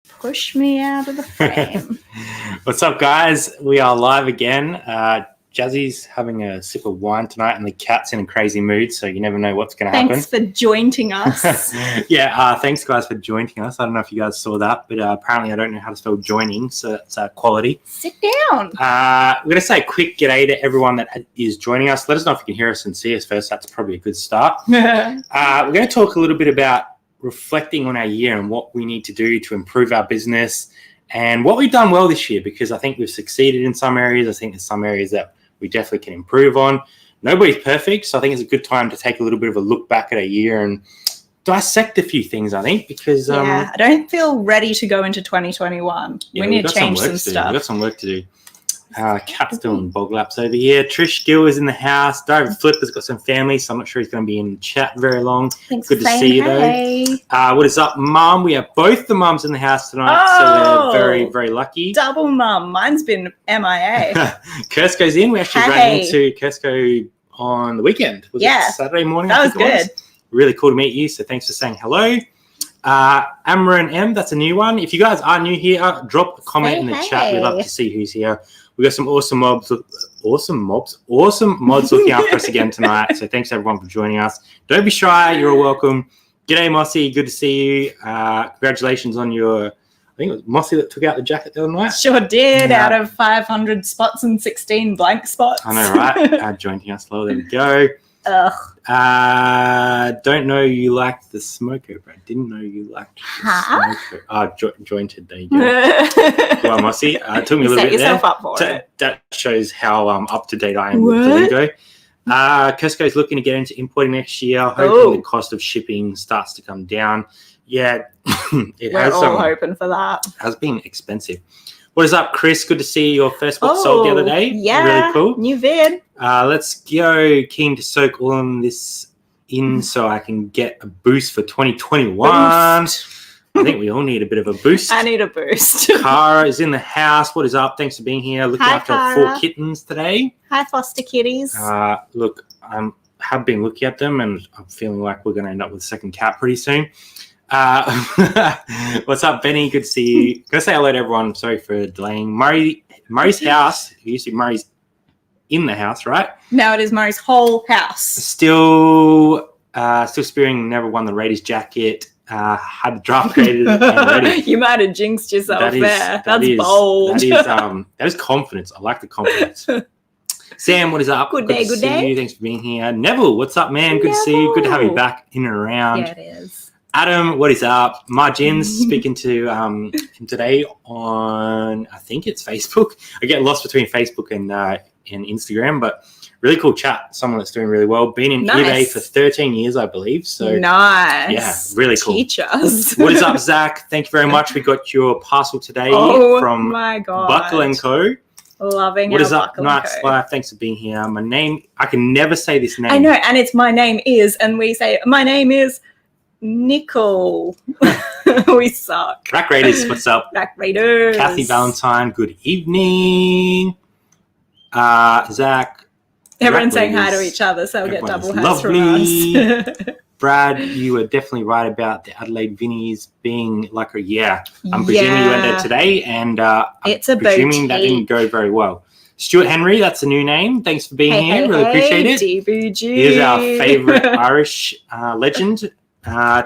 Push me out of the frame. What's up, guys? We are live again. Jazzy's having a sip of wine tonight and the cat's in a crazy mood, so you never know what's going to happen. Thanks for jointing us. Thanks, guys, for joining us. I don't know if you guys saw that, but apparently I don't know how to spell joining, so that's quality. Sit down. We're going to say a quick g'day to everyone that is joining us. Let us know if you can hear us and see us first. That's probably a good start. We're going to talk a little bit about reflecting on our year and what we need to do to improve our business and what we've done well this year, because I think we've succeeded in some areas. I think there's some areas that we definitely can improve on. Nobody's perfect, so I think it's a good time to take a little bit of a look back at a year and dissect a few things, I think, because I don't feel ready to go into 2021. We need to change some stuff. We've got some work to do. Cat's doing bog laps over here. Trish Gill is in the house. David Flipper's got some family, so I'm not sure he's going to be in chat very long. Thanks Good for to see you, hey. though. What is up, Mum? We have both the mums in the house tonight, so we're very, very lucky. Double mum. Mine's been MIA. Kursko's in. We actually ran into Kursko on the weekend. Was it Saturday morning? That was good. Really cool to meet you, so thanks for saying hello. Amran M, that's a new one. If you guys are new here, drop a comment in the chat. We'd love to see who's here. We got some awesome mods looking after us again tonight. So thanks everyone for joining us. Don't be shy. You're all welcome. G'day, Mossy. Good to see you. Congratulations on your, I think it was Mossy that took out the jacket the other night. Sure did. Out of 500 spots and 16 blank spots. I know, right? Joining us. Well, there we go. Don't know you liked the smoker, but I didn't know you liked the smoker. Jointed, there you go. Go on, Mossy. It took me a little bit there. Up for it. That shows how up to date I am with the lingo. Costco's looking to get into importing next year, hoping the cost of shipping starts to come down. Yeah, we're all hoping for that. Has been expensive. What is up, Chris? Good to see your first book sold the other day. Yeah, really cool. New vid. Let's go. Keen to soak all of this in so I can get a boost for 2021. I think we all need a bit of a boost. I need a boost. Cara is in the house. What is up? Thanks for being here. Looking after Cara. 4 kittens today. Hi, foster kitties. Look, I have been looking at them, and I'm feeling like we're going to end up with a second cat pretty soon. What's up, Benny? Good to see you. Go say hello to everyone. Sorry for delaying. Murray's house. It used to be Murray's in the house, right? Now it is Murray's whole house. Still spearing. Never won the Raiders jacket. Had the draft graded and ready. You might have jinxed yourself there. That's bold. That is confidence. I like the confidence. Sam, what is up? Good day. You. Thanks for being here. Neville, what's up, man? Good to see you. Good to have you back in and around. Yeah, it is. Adam, what is up? Margins speaking to him today on, I think it's Facebook. I get lost between Facebook and Instagram, but really cool chat. Someone that's doing really well. Been in eBay for 13 years, I believe. So nice. Yeah, really cool. Teach us. What is up, Zach? Thank you very much. We got your parcel today from Buckle & Co. Loving What is up, Night's Life? Thanks for being here. My name, I can never say this name. I know, and it's my name is, and we say, my name is Nicole. We suck. Rack Raiders, what's up? Rack Raiders. Kathy Valentine, good evening. Zach. Everyone's saying hi to each other, so we'll get double highs from us. Brad, you were definitely right about the Adelaide Vinnies being like I'm presuming you went there today, and it's I'm presuming that didn't go very well. Stuart Henry, that's a new name. Thanks for being here. Really appreciate it. DBG. Here's our favorite Irish legend.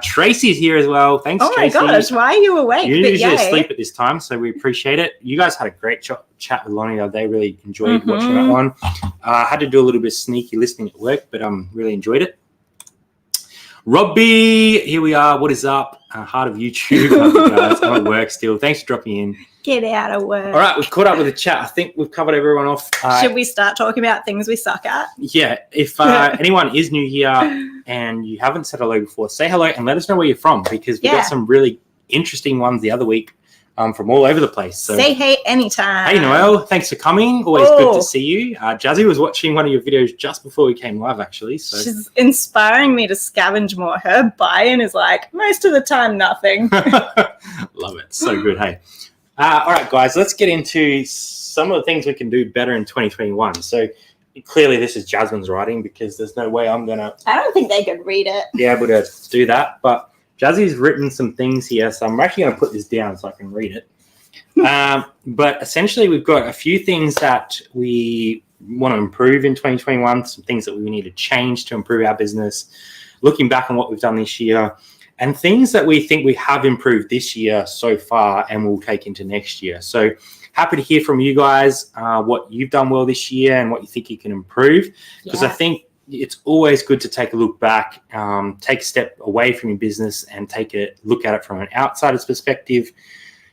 Tracy's here as well. Thanks, Tracy. Oh my gosh, why are you awake? You're usually asleep at this time, so we appreciate it. You guys had a great chat with Lonnie the other day. Really enjoyed watching that one. I had to do a little bit of sneaky listening at work, but really enjoyed it. Robbie, here we are. What is up? Heart of YouTube. Guys. I'm at work still. Thanks for dropping in. Get out of work. All right, we've caught up with the chat. I think we've covered everyone off. Should we start talking about things we suck at? Yeah. If anyone is new here and you haven't said hello before, say hello and let us know where you're from, because we got some really interesting ones the other week from all over the place. So say hey anytime. Hey, Noelle. Thanks for coming. Always good to see you. Jazzy was watching one of your videos just before we came live, actually. So she's inspiring me to scavenge more. Her buy-in is like, most of the time, nothing. Love it. So good, hey. All right, guys, let's get into some of the things we can do better in 2021. So clearly this is Jasmin's writing, because there's no way I'm going to... I don't think they could read it. Be able to do that. But Jazzy's written some things here, so I'm actually going to put this down so I can read it. But essentially, we've got a few things that we want to improve in 2021, some things that we need to change to improve our business, looking back on what we've done this year, and things that we think we have improved this year so far and we'll take into next year. So happy to hear from you guys what you've done well this year and what you think you can improve, because I think it's always good to take a look back, take a step away from your business and take a look at it from an outsider's perspective,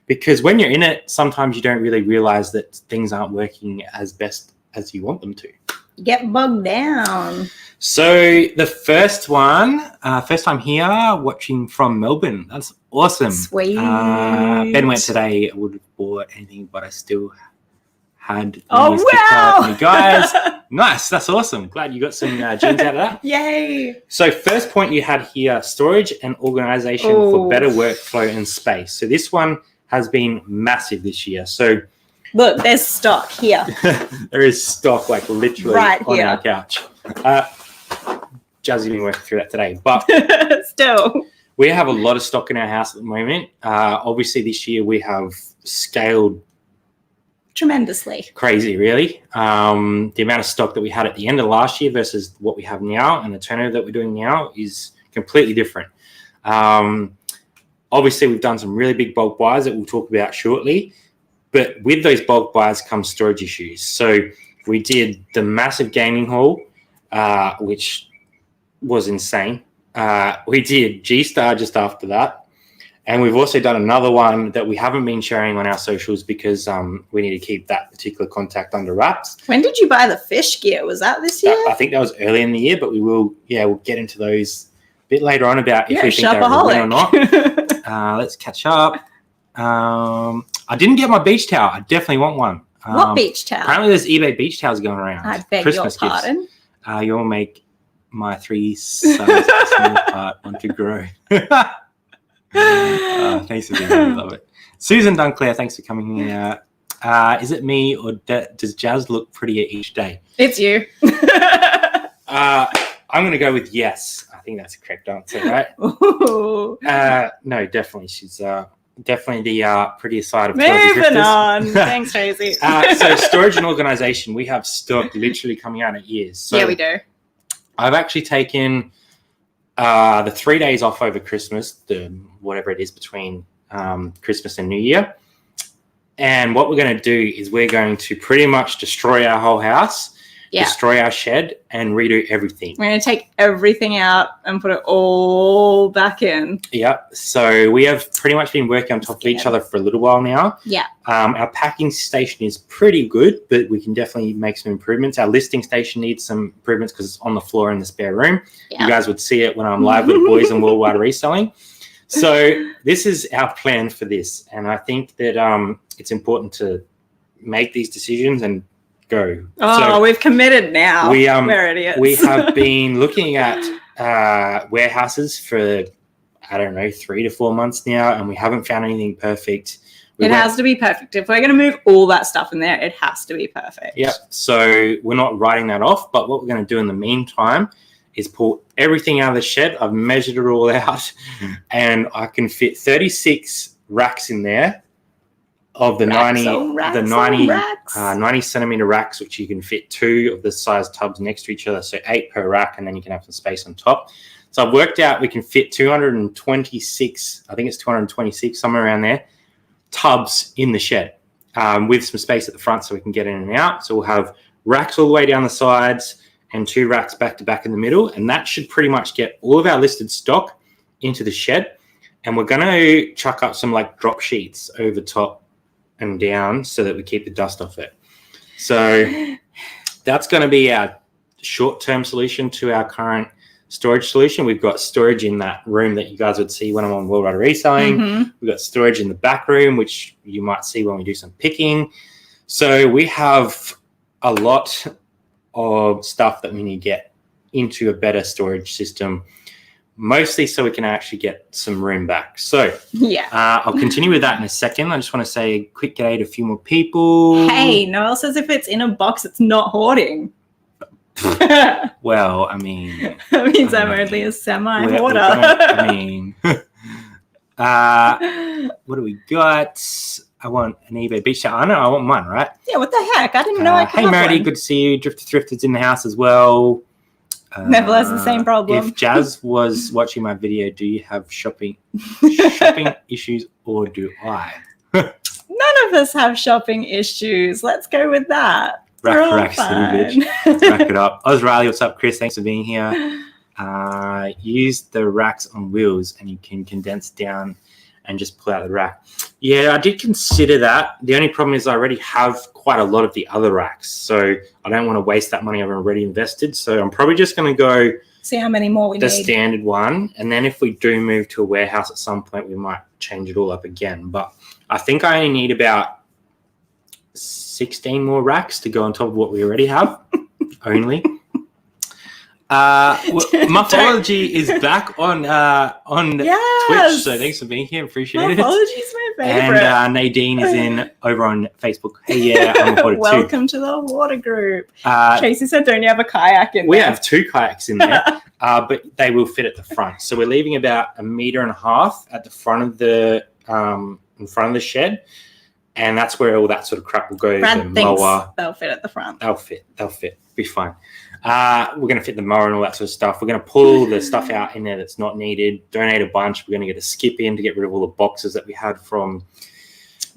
because when you're in it, sometimes you don't really realize that things aren't working as best as you want them to. You get bogged down. So the first one, first time here, watching from Melbourne. That's awesome. Sweet. Ben went today. I would have bought anything, but I still had wow. You guys. Nice. That's awesome. Glad you got some jeans out of that. Yay. So first point you had here, storage and organization for better workflow and space. So this one has been massive this year. So look, there's stock here. there is stock like literally right on here. our couch. Jazzy's been working through that today, but still, we have a lot of stock in our house at the moment. Obviously, this year we have scaled tremendously. Crazy, really. The amount of stock that we had at the end of last year versus what we have now, and the turnover that we're doing now is completely different. Obviously, we've done some really big bulk buys that we'll talk about shortly, but with those bulk buys come storage issues. So we did the massive gaming haul, which was insane. We did G-Star just after that. And we've also done another one that we haven't been sharing on our socials because we need to keep that particular contact under wraps. When did you buy the fish gear? Was that this year? I think that was early in the year, but we'll get into those a bit later on about if we think they're a win or not. Let's catch up. I didn't get my beach towel. I definitely want one. What beach towel? Apparently there's eBay beach towels going around. I beg Christmas your pardon. Gifts. You'll make my 3 sons small part want to grow. Thanks for being here. I love it. Susan Dunclair, thanks for coming here. Is it me or does Jazz look prettier each day? It's you. I'm going to go with yes. I think that's the correct answer, right? No, definitely. She's definitely the prettier side of Moving on. Thanks, Tracy. So storage and organization, we have stock literally coming out of ears. So yeah, we do. I've actually taken the 3 days off over Christmas, whatever it is between Christmas and New Year. And what we're going to do is we're going to pretty much destroy our whole house, destroy our shed, and redo everything. We're going to take everything out and put it all back in. Yep. So we have pretty much been working on top of each other for a little while now. Yeah. Our packing station is pretty good, but we can definitely make some improvements. Our listing station needs some improvements because it's on the floor in the spare room. Yeah. You guys would see it when I'm live with the boys in Worldwide Reselling. So this is our plan for this. And I think that it's important to make these decisions and go. So we've committed now. We're idiots. We have been looking at warehouses for, 3 to 4 months now, and we haven't found anything perfect. It has to be perfect. If we're going to move all that stuff in there, it has to be perfect. Yep. So we're not writing that off, but what we're going to do in the meantime is pull everything out of the shed. I've measured it all out, and I can fit 36 racks in there of the 90 centimeter racks, which you can fit 2 of the size tubs next to each other, so 8 per rack, and then you can have some space on top. So I've worked out we can fit 226, I think it's 226, somewhere around there, tubs in the shed with some space at the front so we can get in and out. So we'll have racks all the way down the sides and 2 racks back to back in the middle, and that should pretty much get all of our listed stock into the shed. And we're going to chuck up some drop sheets over top and down so that we keep the dust off it. So that's going to be our short-term solution to our current storage solution. We've got storage in that room that you guys would see when I'm on Worldwide Reselling. Mm-hmm. We've got storage in the back room, which you might see when we do some picking. So we have a lot of stuff that we need to get into a better storage system, mostly so we can actually get some room back. So I'll continue with that in a second. I just want to say a quick g'day to a few more people. Hey, Noel says if it's in a box, it's not hoarding. Well, I mean... that means I'm only a semi-hoarder. What do we got? I want an eBay beach towel. I know I want mine, right? Yeah, what the heck? I didn't know I could Hey, have Meredith, one. good to see you. Drifter Thrifted's in the house as well. Never has the same problem. If Jazz was watching my video, do you have shopping issues or do I? None of us have shopping issues. Let's go with that. We're all Rack city, fine. bitch. Let's rack it up. Riley, what's up, Chris? Thanks for being here. Use the racks on wheels and you can condense down and just pull out the rack. Yeah, I did consider that. The only problem is I already have quite a lot of the other racks, so I don't want to waste that money I've already invested. So I'm probably just going to go see how many more we the need. standard one, and then if we do move to a warehouse at some point, we might change it all up again. But I think I only need about 16 more racks to go on top of what we already have. Only. Morphology is back on Yes. Twitch, so thanks for being here. Appreciate it. Morphology is my favorite. And Nadine is over on Facebook. Hey, yeah, I'm recorded too. Welcome to the water group. Tracy said, don't you have a kayak in there? We have 2 kayaks in there, but they will fit at the front. So we're leaving about 1.5 meters at the front of the in front of the shed, and that's where all that sort of crap will go. Brad the thinks mower. they'll fit at the front. They'll fit. Be fine. We're going to fit the mower and all that sort of stuff. We're going to pull the stuff out in there that's not needed, donate a bunch. We're going to get a skip in to get rid of all the boxes that we had from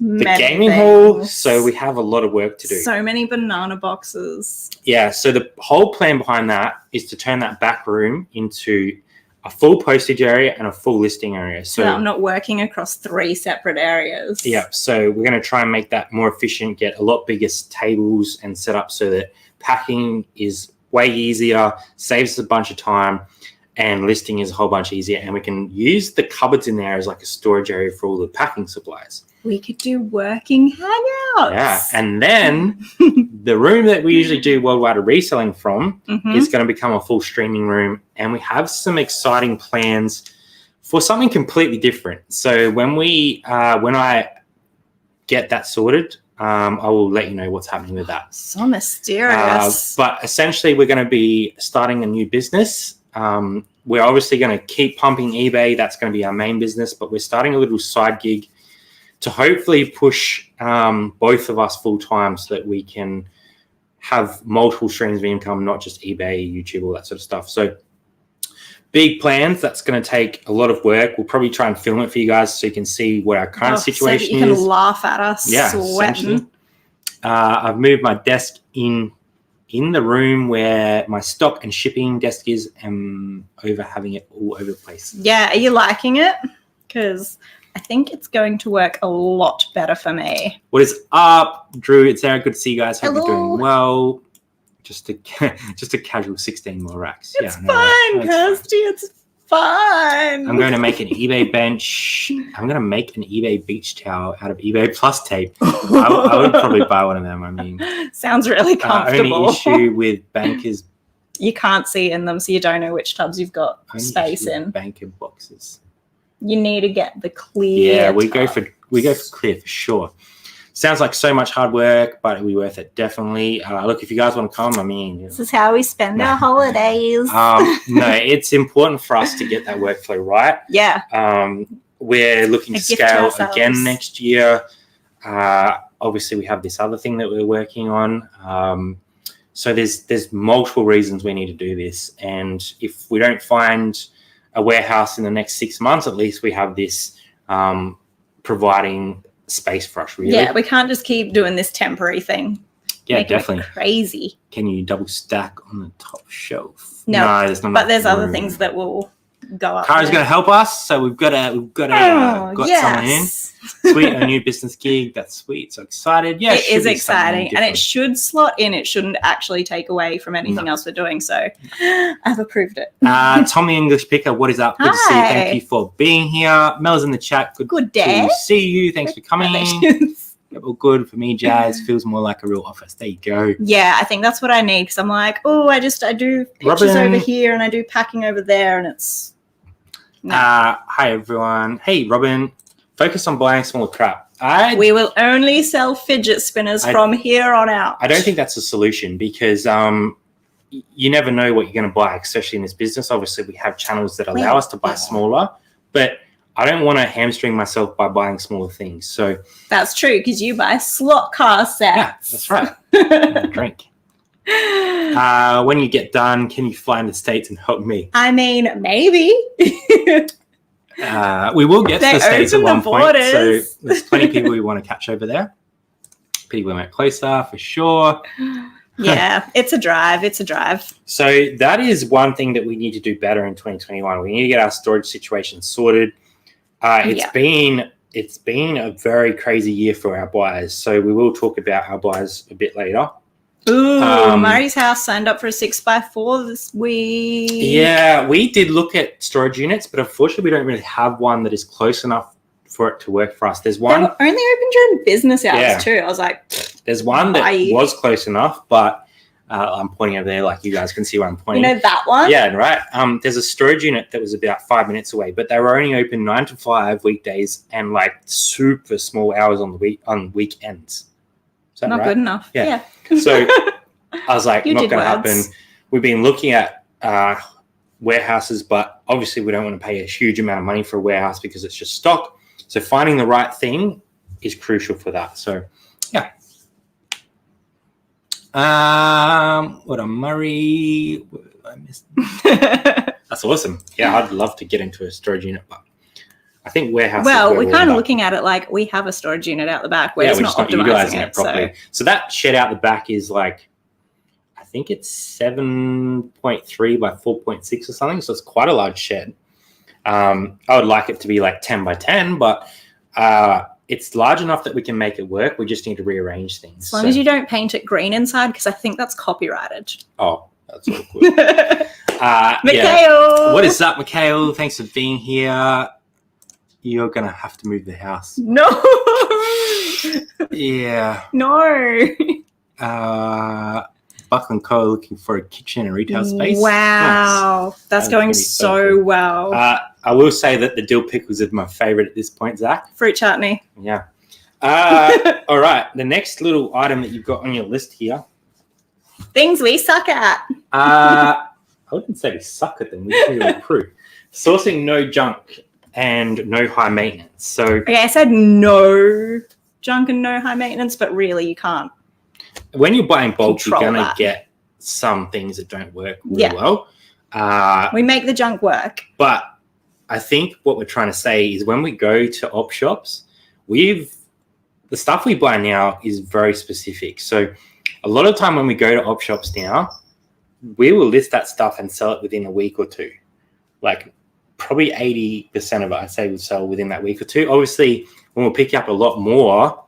the gaming hall. So we have a lot of work to do. So many banana boxes. Yeah, so the whole plan behind that is to turn that back room into a full postage area and a full listing area. So I'm not working across 3 separate areas. Yeah, so we're going to try and make that more efficient, get a lot bigger tables and set up so that packing is way easier, saves us a bunch of time, and listing is a whole bunch easier. And we can use the cupboards in there as like a storage area for all the packing supplies. We could do working hangouts. Yeah, and then the room that we usually do worldwide reselling from is going to become a full streaming room. And we have some exciting plans for something completely different. So when I get that sorted, I will let you know what's happening with that. So mysterious. But essentially, we're going to be starting a new business. We're obviously going to keep pumping eBay. That's going to be our main business. But we're starting a little side gig to hopefully push both of us full time so that we can have multiple streams of income, not just eBay, YouTube, all that sort of stuff. So big plans. That's going to take a lot of work. We'll probably try and film it for you guys so you can see what our current situation so that you is. can laugh at us sweating. I've moved my desk in the room where my stock and shipping desk is, and over having it all over the place. Yeah, are you liking it? Because I think it's going to work a lot better for me. What is up, Drew? It's Eric. Good to see you guys. Hope Hello. you're doing well. Just a casual 16 more racks. It's fine, Kirsty. It's fine. I'm going to make an eBay bench. I'm going to make an eBay beach towel out of eBay Plus tape. I would probably buy one of them. I mean, sounds really comfortable. Only issue with bankers. You can't see in them, so you don't know which tubs you've got space in. Banker boxes. You need to get the clear. Yeah, we go for clear for sure. Sounds like so much hard work, but it'll be worth it, definitely. Look, if you guys want to come, I mean... This is how we spend our holidays. No, it's important for us to get that workflow right. Yeah. We're looking to scale again next year. Obviously, we have this other thing that we're working on. So there's multiple reasons we need to do this. And if we don't find a warehouse in the next 6 months, at least we have this providing space for us, really. Yeah, we can't just keep doing this temporary thing. Yeah, definitely. Crazy. Can you double stack on the top shelf? No, there's not. But there's other things that will go up. Kara's going to help us, so we've got someone in. Sweet, a new business gig. That's sweet. So excited. Yeah, it is exciting, and it should slot in. It shouldn't actually take away from anything else we're doing. So I've approved it. Tommy English Picker, what is up? Good to see you. Thank you for being here. Mel's in the chat. Good day. To see you. Thanks for coming. All good for me, Jazz. Feels more like a real office. There you go. Yeah, I think that's what I need, because I'm like, I do pictures over here and I do packing over there, and it's. No. Hi everyone. Hey Robin. Focus on buying smaller crap. We will only sell fidget spinners from here on out. I don't think that's a solution, because you never know what you're going to buy, especially in this business. Obviously, we have channels that allow us to buy smaller, but I don't want to hamstring myself by buying smaller things. So that's true, because you buy slot car sets. yeah, that's right. Drink. When you get done, can you fly in the States and help me? I mean, maybe. We will get to the States at one point. So there's plenty of people we want to catch over there. People we went closer for sure. Yeah, it's a drive. It's a drive. So that is one thing that we need to do better in 2021. We need to get our storage situation sorted. It's been a very crazy year for our buyers. So we will talk about our buyers a bit later. Ooh, Murray's house signed up for a 6x4 this week. Yeah, we did look at storage units, but unfortunately we don't really have one that is close enough for it to work for us. There's one. They were only open during business hours too. I was like, there's one that was close enough, but I'm pointing over there like you guys can see where I'm pointing. You know that one? Yeah, right. There's a storage unit that was about 5 minutes away, but they were only open 9 to 5 weekdays and like super small hours on weekends. Is that not good enough. Yeah. So I was like, not going to happen. We've been looking at warehouses, but obviously we don't want to pay a huge amount of money for a warehouse because it's just stock. So finding the right thing is crucial for that. So yeah. What a Murray. I missed. That's awesome. Yeah, I'd love to get into a storage unit, but I think warehouse. Well, we're kind of looking at it like we have a storage unit out the back. We're just not utilizing it properly. So that shed out the back is like, I think it's 7.3 by 4.6 or something. So it's quite a large shed. I would like it to be like 10 by 10, but it's large enough that we can make it work. We just need to rearrange things. As long as you don't paint it green inside, because I think that's copyrighted. Oh, that's awkward. Mikhail! Yeah. What is up, Mikhail? Thanks for being here. You're going to have to move the house. No. Yeah. No. Buckland Co. looking for a kitchen and retail space. Wow. Nice. That's going so well. I will say that the dill pickles are my favorite at this point, Zach. Fruit chutney. Yeah. All right. The next little item that you've got on your list here. Things we suck at. I wouldn't say we suck at them. We just need to improve. Sourcing no junk and no high maintenance. So okay, I said no junk and no high maintenance, but really you can't. When you're buying bulk, you're going to get some things that don't work really well. We make the junk work. But I think what we're trying to say is when we go to op shops, the stuff we buy now is very specific. So a lot of time when we go to op shops now, we will list that stuff and sell it within a week or two. Like probably 80% of it, I'd say, would sell within that week or two. Obviously, when we're picking up a lot more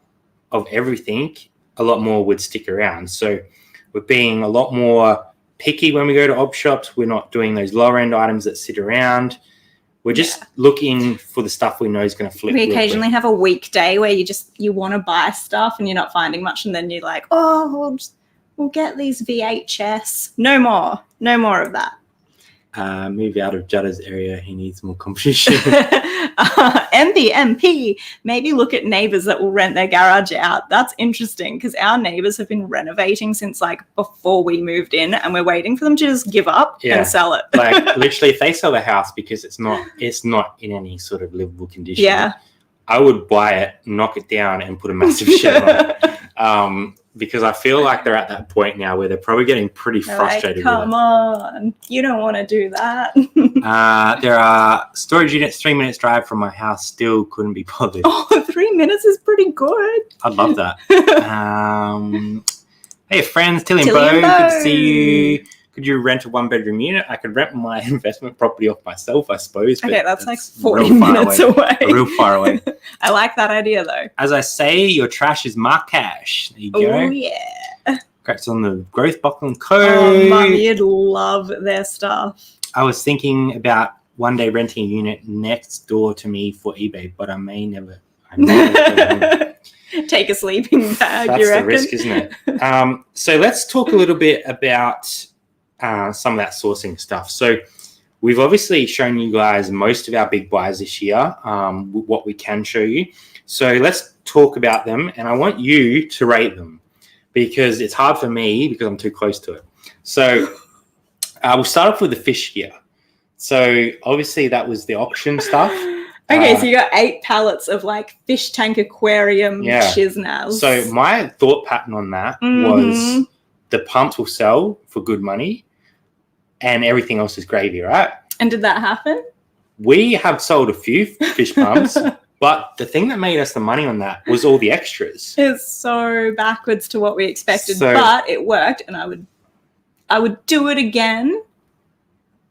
of everything, a lot more would stick around. So we're being a lot more picky when we go to op shops. We're not doing those lower end items that sit around. We're just looking for the stuff we know is going to flip. We occasionally have a weekday where you want to buy stuff and you're not finding much, and then you're like, oh, we'll get these VHS. No more of that. Move out of Judda's area. He needs more competition. MBMP. Maybe look at neighbours that will rent their garage out. That's interesting because our neighbours have been renovating since like before we moved in, and we're waiting for them to just give up and sell it. Like literally, if they sell the house because it's not in any sort of livable condition, I would buy it, knock it down, and put a massive shed on it. Because I feel like they're at that point now where they're probably getting pretty frustrated. Like, come on, you don't want to do that. There are storage units 3 minutes drive from my house. Still couldn't be bothered. Oh, 3 minutes is pretty good. I'd love that. Hey, friends, Tilly and Bo, good to see you. Could you rent a 1-bedroom unit? I could rent my investment property off myself, I suppose. Okay, that's like 40 minutes away. Real far away. I like that idea, though. As I say, your trash is my cash. There you go. Oh, yeah. Congrats on the growth, Buckland Co. Oh, Mum, you'd love their stuff. I was thinking about one day renting a unit next door to me for eBay, but I may never take a sleeping bag. That's you reckon? The risk, isn't it? So let's talk a little bit about some of that sourcing stuff. So we've obviously shown you guys most of our big buys this year, what we can show you. So let's talk about them, and I want you to rate them because it's hard for me because I'm too close to it. So we'll start off with the fish gear. So obviously that was the auction stuff. Okay, so you got 8 pallets of like fish tank aquarium chiznaz. So my thought pattern on that was the pumps will sell for good money and everything else is gravy, right? And did that happen? We have sold a few fish pumps, but the thing that made us the money on that was all the extras. It's so backwards to what we expected, but it worked, and I would do it again.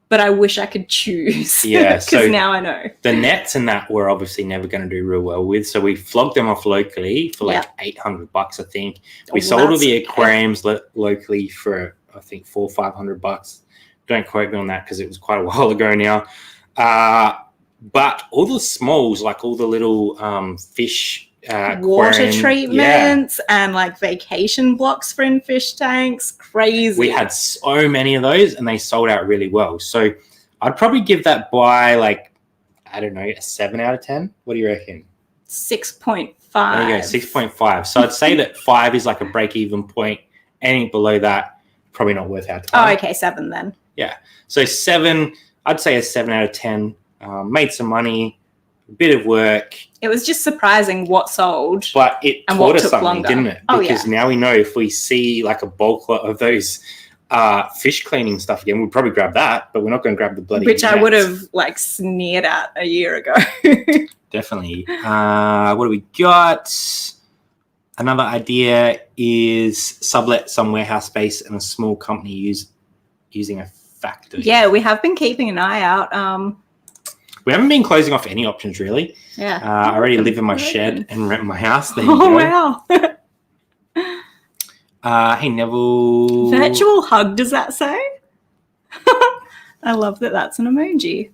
But I wish I could choose. Yeah, because now I know. The nets and that we're obviously never going to do real well with. So we flogged them off locally for like $800, I think. We sold all the aquariums locally for, I think, $400 or $500. Don't quote me on that because it was quite a while ago now. But all the smalls, like all the little fish water treatments and like vacation blocks for in fish tanks. Crazy. We had so many of those and they sold out really well. So I'd probably give that by like, I don't know, a 7 out of 10. What do you reckon? 6.5. There you go, 6.5. So I'd say that 5 is like a break-even point. Anything below that, probably not worth our time. Oh, okay, 7 then. Yeah. So 7, I'd say a 7 out of 10. Made some money. A bit of work. It was just surprising what sold. But it taught us something, longer. didn't it? Because now we know if we see like a bulk lot of those fish cleaning stuff again, we'll probably grab that, but we're not going to grab the bloody Which nets. I would have like sneered at a year ago. Definitely. What do we got? Another idea is sublet some warehouse space and a small company using a factory. Yeah, we have been keeping an eye out. We haven't been closing off any options, really. Yeah. I already live in my shed and rent my house. There you go. Wow. Hey, Neville. Virtual hug, does that say? I love that that's an emoji.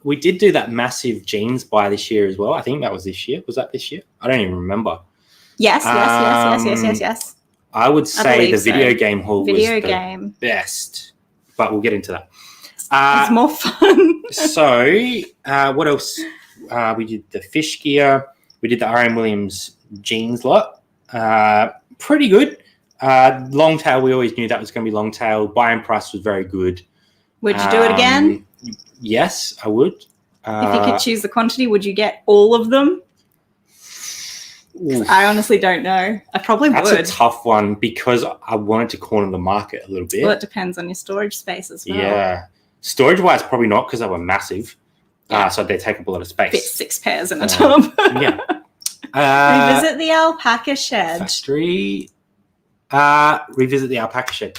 We did do that massive jeans buy this year as well. I think that was this year. Was that this year? I don't even remember. Yes. I would say the video game haul was the best, but we'll get into that. It's more fun. So, what else? We did the fish gear. We did the R.M. Williams jeans lot. Pretty good. Long tail, we always knew that was going to be long tail. Buying price was very good. Would you do it again? Yes, I would. If you could choose the quantity, would you get all of them? I honestly don't know. I probably would. That's a tough one because I wanted to corner the market a little bit. Well, it depends on your storage space as well. Yeah. Storage-wise, probably not because they were massive. So they take up a lot of space. Fit 6 pairs in a tub. Yeah. Revisit the alpaca shed. Factory. Revisit the alpaca shed.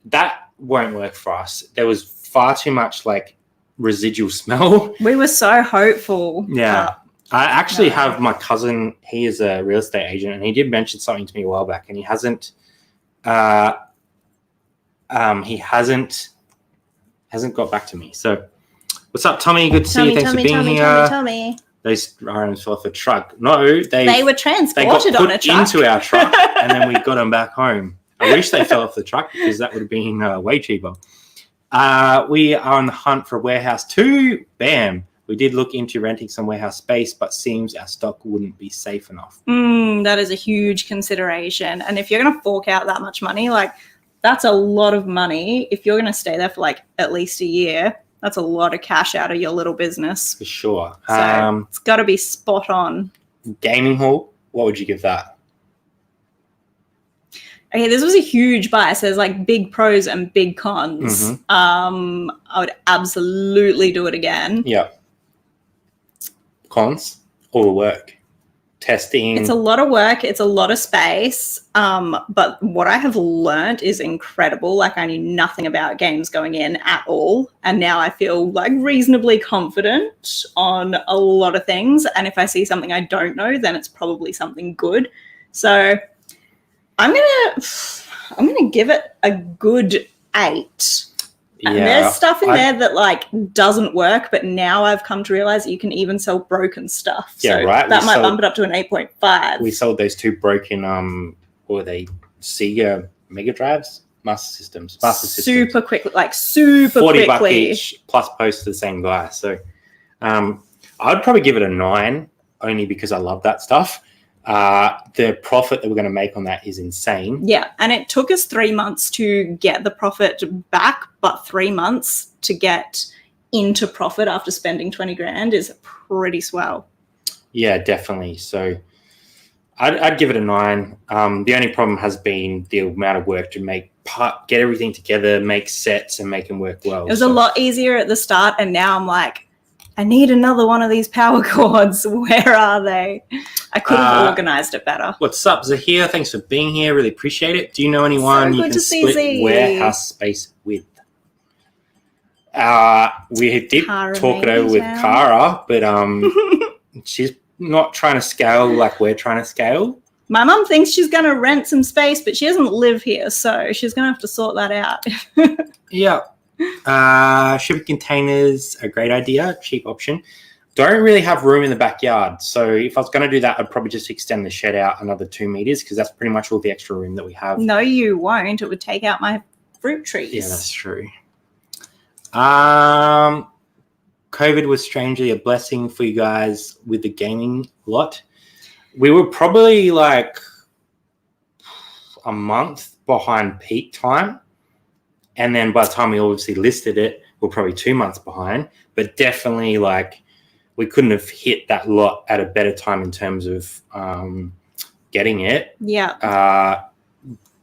That won't work for us. There was far too much like residual smell. We were so hopeful. Yeah. I actually have my cousin, he is a real estate agent, and he did mention something to me a while back, and he hasn't got back to me. So what's up, Tommy? Good to see you. Thanks for being here. Tommy. Those items fell off a truck. No, they were transported on a truck. Into our truck, and then we got them back home. I wish they fell off the truck because that would have been way cheaper. We are on the hunt for a warehouse too. Bam. We did look into renting some warehouse space, but seems our stock wouldn't be safe enough. That is a huge consideration. And if you're going to fork out that much money, like that's a lot of money. If you're going to stay there for like at least a year, that's a lot of cash out of your little business. For sure. So it's got to be spot on. Gaming hall, what would you give that? Okay, this was a huge buy. So there's like big pros and big cons. I would absolutely do it again. Yeah. Cons? All the work. Testing. It's a lot of work. It's a lot of space. But what I have learned is incredible. Like I knew nothing about games going in at all. And now I feel like reasonably confident on a lot of things. And if I see something I don't know, then it's probably something good. So I'm gonna give it a good 8. And there's stuff in there that like doesn't work, but now I've come to realize that you can even sell broken stuff. Yeah, so right. That might bump it up to an 8.5. We sold those 2 broken what were they? Sega Mega Drives? Master Systems. Super quickly, like super $40 quickly. each plus post to the same guy. So I'd probably give it a 9 only because I love that stuff. The profit that we're going to make on that is insane. Yeah, and it took us 3 months to get the profit back, but 3 months to get into profit after spending 20 grand is pretty swell. Yeah, definitely. So I'd give it a 9. The only problem has been the amount of work to get everything together, make sets, and make them work well. It was a lot easier at the start, and now I'm like, I need another one of these power cords. Where are they? I could have organised it better. What's up, Zahir? Thanks for being here. Really appreciate it. Do you know anyone you can split warehouse space with? We did talk it over with Cara, but she's not trying to scale like we're trying to scale. My mum thinks she's going to rent some space, but she doesn't live here, so she's going to have to sort that out. Yeah. Shipping containers, a great idea, cheap option. Don't really have room in the backyard, so if I was going to do that, I'd probably just extend the shed out another 2 meters because that's pretty much all the extra room that we have. No, you won't. It would take out my fruit trees. Yeah, that's true. COVID was strangely a blessing for you guys with the gaming lot. We were probably like a month behind peak time. And then by the time we obviously listed it, we're probably 2 months behind. But definitely like we couldn't have hit that lot at a better time in terms of getting it. Yeah.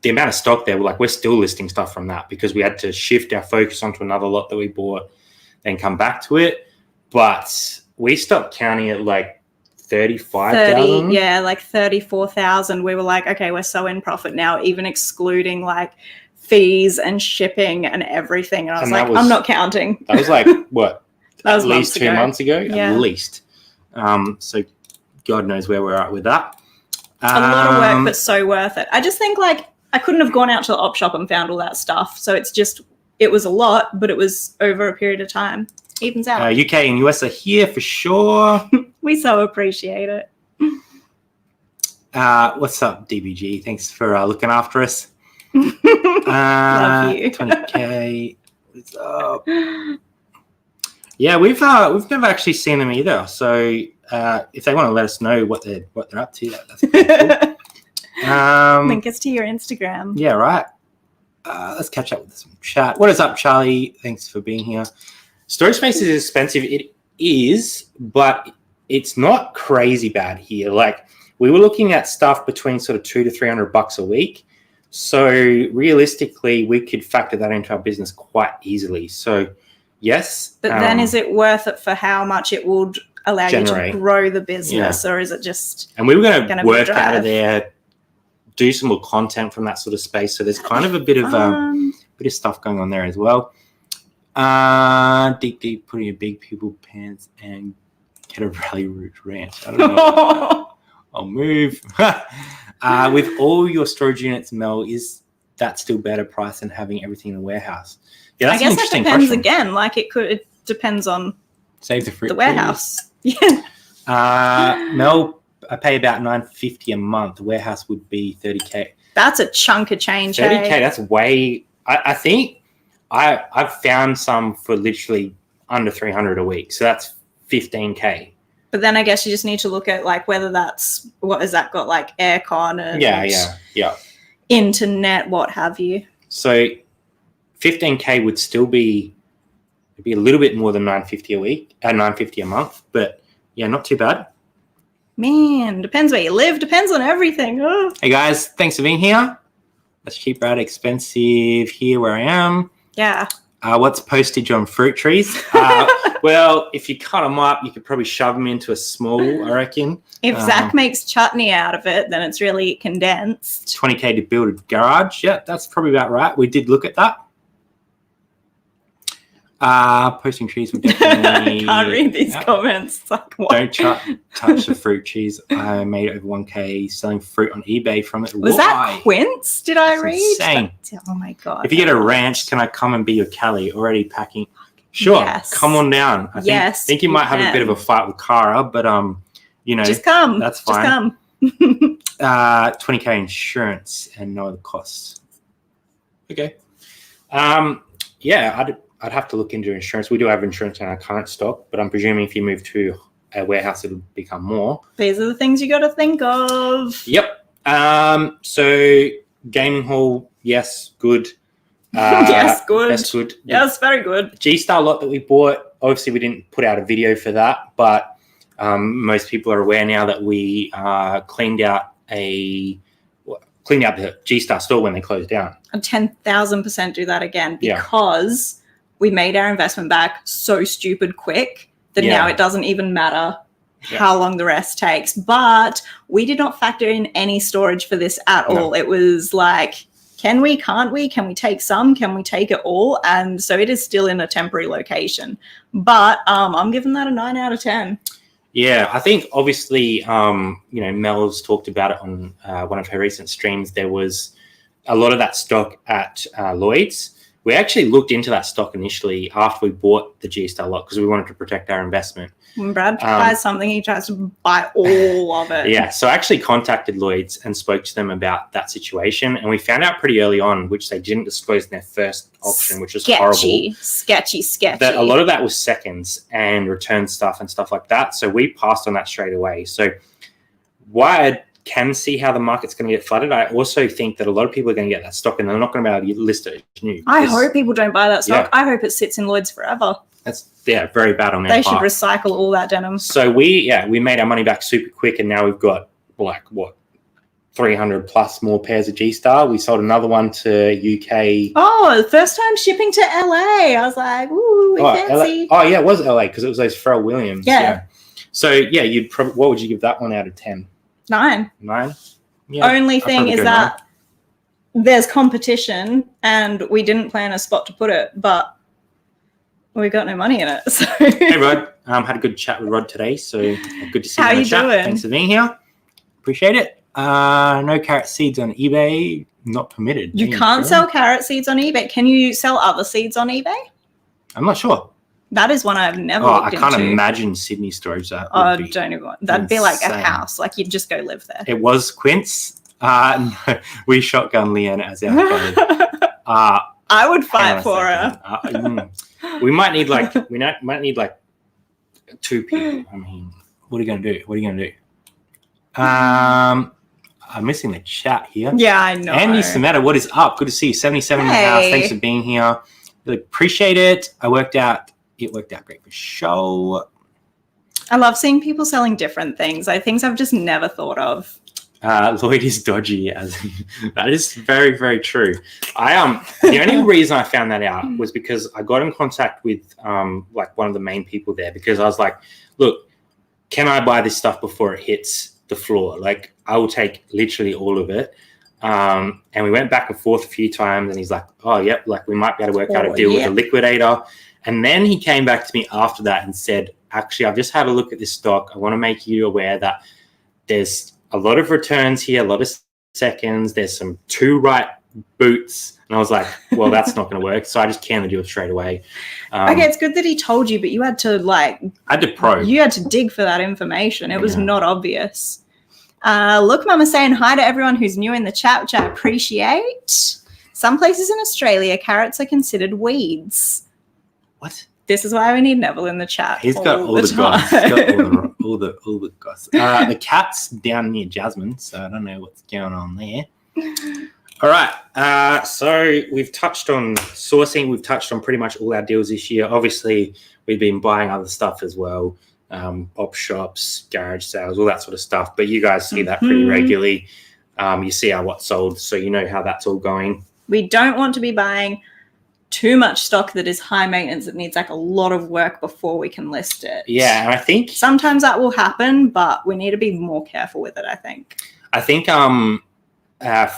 The amount of stock there, we're still listing stuff from that because we had to shift our focus onto another lot that we bought, then come back to it. But we stopped counting at like 35,000. Yeah, like 34,000. We were like, okay, we're so in profit now, even excluding like fees and shipping and everything. And I was like, I'm not counting. That was like, what? That was at least 2 months ago? Yeah. At least. So God knows where we're at with that. A lot of work, but so worth it. I just think like I couldn't have gone out to the op shop and found all that stuff. So it was a lot, but it was over a period of time. Evens out. UK and US are here for sure. We so appreciate it. What's up, DBG? Thanks for looking after us. Love you. 20K. What's up? Yeah, we've never actually seen them either. So if they want to let us know what they're up to, that's pretty cool. Link us to your Instagram. Yeah, right. Let's catch up with some chat. What is up, Charlie? Thanks for being here. Storage space is expensive. It is, but it's not crazy bad here. Like we were looking at stuff between sort of $200 to $300 a week. So realistically, we could factor that into our business quite easily. So yes. But then is it worth it for how much it would allow you to grow the business, or is it just? And we were going to work out of there, do some more content from that sort of space. So there's kind of a bit of stuff going on there as well. Deep putting a big people pants and get a Rally Route Ranch. I don't know. I'll move. With all your storage units, Mel, is that still better price than having everything in a warehouse? Yeah, that's an interesting question. I guess it depends again. Like it depends on the warehouse. Yeah. Mel, I pay about $950 a month. The warehouse would be $30K. That's a chunk of change. $30K. That's way. I think I've found some for literally under $300 a week. So that's $15K. But then I guess you just need to look at like whether that's what has that got like aircon and yeah internet, what have you. So $15K would still be a little bit more than $950 a week, $950 a month, but yeah, not too bad. Man, depends where you live, depends on everything. Oh. Hey guys, thanks for being here. That's cheap, right? Expensive here where I am. Yeah. What's postage on fruit trees? Well, if you cut them up, you could probably shove them into a small, I reckon. If Zach makes chutney out of it, then it's really condensed. $20K to build a garage. Yeah, that's probably about right. We did look at that. Posting trees would definitely... Can't read these comments. It's like, what? Don't touch the fruit trees. I made over $1K selling fruit on eBay from it. Was that Quince? Did I read? Insane. Oh my God. If you get a ranch, can I come and be your Callie? Already packing. Sure. Yes. Come on down. I think you might have a bit of a fight with Cara, but just come. That's fine. Just come. $20K insurance and no other costs. Okay. Yeah, I'd have to look into insurance. We do have insurance in our current stock, but I'm presuming if you move to a warehouse, it'll become more. These are the things you got to think of. Yep. So gaming hall, yes, good. Yes, good. That's good. Yes, very good. G-Star lot that we bought, obviously we didn't put out a video for that, but most people are aware now that we cleaned out the G-Star store when they closed down. 10,000% do that again, because we made our investment back so stupid quick that now it doesn't even matter how long the rest takes. But we did not factor in any storage for this at all. It was like, can we, can't we? Can we take some? Can we take it all? And so it is still in a temporary location. But I'm giving that a 9 out of 10. Yeah, I think obviously, Mel's talked about it on one of her recent streams. There was a lot of that stock at Lloyd's. We actually looked into that stock initially after we bought the G-Star lot because we wanted to protect our investment. When Brad buys something, he tries to buy all of it. Yeah, so I actually contacted Lloyd's and spoke to them about that situation, and we found out pretty early on, which they didn't disclose in their first auction, which was horrible. Sketchy. That a lot of that was seconds and return stuff and stuff like that. So we passed on that straight away. So why I can see how the market's going to get flooded, I also think that a lot of people are going to get that stock and they're not going to be able to list it as new. I hope people don't buy that stock. Yeah. I hope it sits in Lloyd's forever. That's very bad on their part. They should recycle all that denim. So we made our money back super quick, and now we've got 300 plus more pairs of G-Star. We sold another one to UK. Oh, first time shipping to LA. I was like, ooh, fancy. LA. Oh yeah, it was LA because it was those Pharrell Williams. Yeah. So yeah, what would you give that one out of 10? 9. 9. Yeah. Only thing is that there's competition, and we didn't plan a spot to put it, but we got no money in it. So. Hey Rod, had a good chat with Rod today, so good to see you in the chat. Doing? Thanks for being here. Appreciate it. No carrot seeds on eBay, not permitted. You can't sell carrot seeds on eBay. Can you sell other seeds on eBay? I'm not sure. That is one I've never looked into. I can't imagine Sydney storage that. Don't even. That'd be like a house. Like you'd just go live there. It was Quince. No, we shotgun Leanne as our code. I would fight for her. We might need like 2 people. I mean, what are you gonna do? I'm missing the chat here. Yeah, I know. Andy Sameta, what is up? Good to see you. 77 in the house. Thanks for being here. Really appreciate it. It worked out great for show. I love seeing people selling different things, like things I've just never thought of. Lloyd is dodgy, that is very, very true. The only reason I found that out was because I got in contact with one of the main people there, because I was like, look, can I buy this stuff before it hits the floor? Like, I will take literally all of it. And we went back and forth a few times, and he's like, oh yep, like we might be able to work out a deal with a liquidator. And then he came back to me after that and said, actually, I've just had a look at this stock. I want to make you aware that there's a lot of returns here, a lot of seconds. There's some 2 right boots. And I was like, well, that's not going to work. So I just canned the deal straight away. Okay, it's good that he told you, but you had to I had to probe. You had to dig for that information. It was not obvious. Look, Mama's saying hi to everyone who's new in the chat, which I appreciate. Some places in Australia, carrots are considered weeds. What? This is why we need Neville in the chat. He's got all the goss. He's got all the goss. The cat's down near Jasmin, so I don't know what's going on there. All right. So we've touched on sourcing. We've touched on pretty much all our deals this year. Obviously, we've been buying other stuff as well. Op shops, garage sales, all that sort of stuff. But you guys see that pretty regularly. You see our what's sold, so you know how that's all going. We don't want to be buying too much stock that is high maintenance, that needs like a lot of work before we can list it. Yeah, and I think sometimes that will happen, but we need to be more careful with it, I think.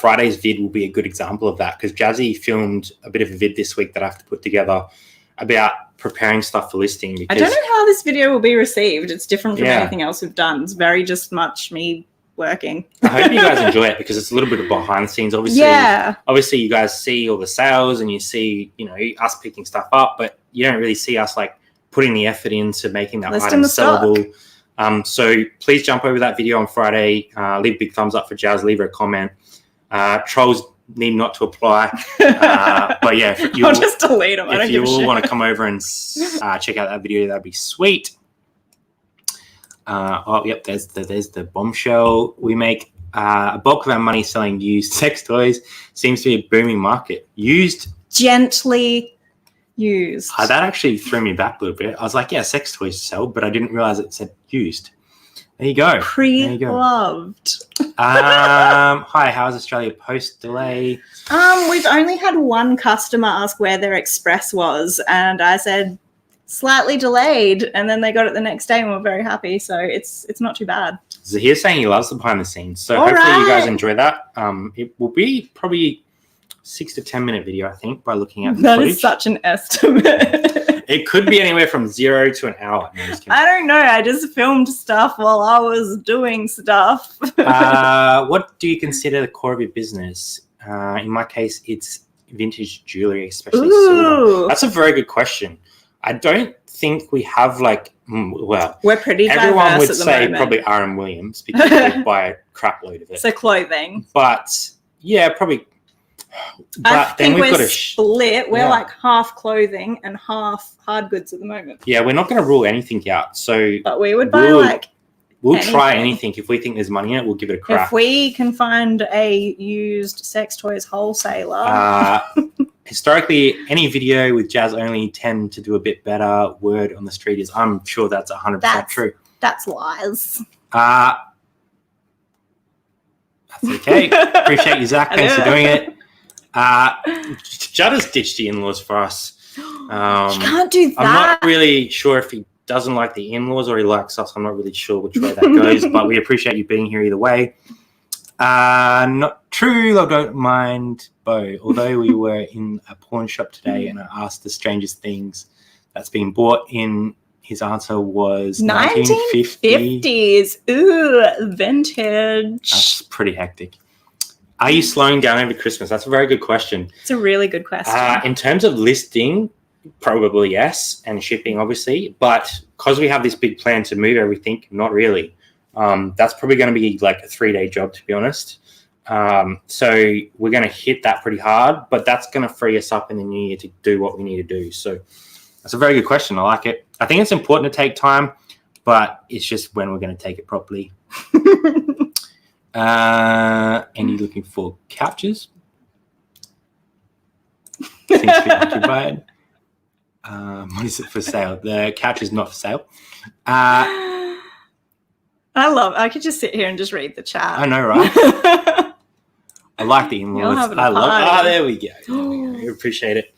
Friday's vid will be a good example of that, because Jazzy filmed a bit of a vid this week that I have to put together about preparing stuff for listing. Because I don't know how this video will be received. It's different from anything else we've done. It's very just much me working. I hope you guys enjoy it, because it's a little bit of behind the scenes. Obviously you guys see all the sales and you see, us picking stuff up, but you don't really see us like putting the effort into making that item sellable. So please jump over that video on Friday. Leave a big thumbs up for Jazz. Leave her a comment. Trolls need not to apply. But yeah, I'll just delete them. If you all want to come over and check out that video, that'd be sweet. There's the bombshell. We make a bulk of our money selling used sex toys. Seems to be a booming market. Used gently used. That actually threw me back a little bit. I was like, yeah, sex toys sell, but I didn't realize it said used. There you go. Pre-loved. Hi, how's Australia Post delay? We've only had one customer ask where their express was, and I said slightly delayed, and then they got it the next day and were very happy. So it's not too bad. Zahir's saying he loves the behind the scenes. So All hopefully you guys right. enjoy that. It will be probably 6 to 10 minute video, I think, by looking at the That footage. is such an estimate. It could be anywhere from 0 to an hour. No, just kidding. I don't know. I just filmed stuff while I was doing stuff. What do you consider the core of your business? In my case, it's vintage jewelry, especially silver. Ooh. That's a very good question. I don't think we have well, We're pretty everyone would diverse at the say moment. probably R.M. Williams because they buy a crap load of it. So clothing. But yeah, probably. I But then think we've we're got to. split. We're like half clothing and half hard goods at the moment. Yeah, we're not going to rule anything out. So But we would buy we'll try anything. anything. If we think there's money in it, we'll give it a crack. if we can find a used sex toys wholesaler. Historically, any video with jazz only tend to do a bit better. Word on the street is, I'm sure that's 100% true. That's lies. That's okay. Appreciate you, Zach. Thanks for doing it. Judd has ditched the in-laws for us. You can't do that. I'm not really sure if he doesn't like the in-laws or he likes us. I'm not really sure which way that goes, but we appreciate you being here either way. Not true. I don't mind Bo. Although we were in a pawn shop today and I asked the strangest things that's been bought in, his answer was 1950. 1950s. Ooh, vintage. That's pretty hectic. Are you slowing down over Christmas? That's a very good question. It's a really good question. In terms of listing, probably yes, and shipping, obviously. But because we have this big plan to move everything, not really. That's probably going to be like a 3-day job, to be honest. So we're going to hit that pretty hard, but that's going to free us up in the new year to do what we need to do. So that's a very good question. I like it. I think it's important to take time, but it's just when we're going to take it properly. And you're looking for couches? Seems to be occupied. What is it for sale? The couch is not for sale. I could just sit here and just read the chat. I know, right? I like the in-laws. There we go. I appreciate it.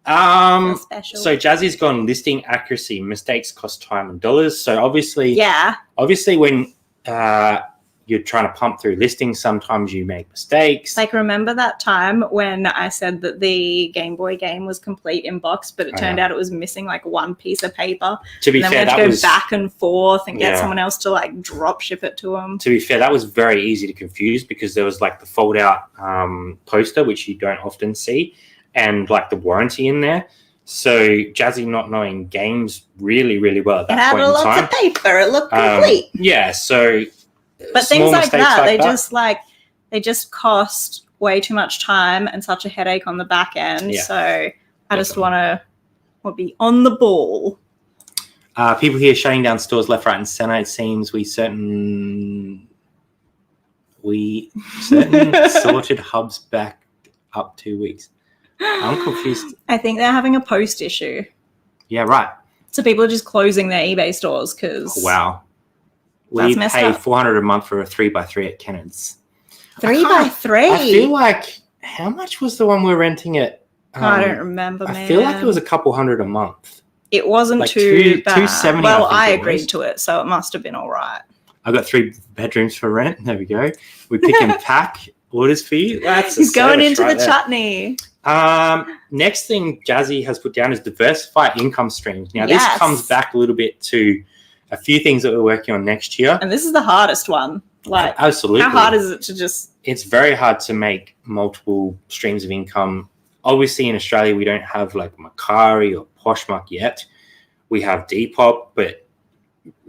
So Jazzy's gone listing accuracy. Mistakes cost time and dollars. So obviously when you're trying to pump through listings, sometimes you make mistakes. Like, remember that time when I said that the Game Boy game was complete in box, but it turned out it was missing like one piece of paper. To be fair, we had to go back and forth and get someone else to like drop ship it to them. To be fair, that was very easy to confuse because there was like the fold out poster, which you don't often see, and like the warranty in there. So Jazzy not knowing games really, really well at that point in time. It had lots of paper. It looked complete. Yeah, so... But things like that, they just cost way too much time and such a headache on the back end. Yeah, so I just want to be on the ball. People here shutting down stores left, right, and centre. It seems we certain sorted hubs back up 2 weeks. I'm confused. I think they're having a post issue. Yeah, right. So people are just closing their eBay stores because... Wow. We pay $400 a month for a 3x3 at Kennard's. 3x3? I feel like, how much was the one we're renting at? I don't remember, man. I feel like it was a couple $100 a month. It wasn't like too bad. $270. Well, I agreed to it, so it must have been all right. I got 3 bedrooms for rent. There we go. We pick and pack orders for you. He's going into the chutney. Next thing Jazzy has put down is diversify income streams. Now, this comes back a little bit to a few things that we're working on next year. And this is the hardest one. Like, absolutely. How hard is it to just... It's very hard to make multiple streams of income. Obviously, in Australia, we don't have like Macari or Poshmark yet. We have Depop, but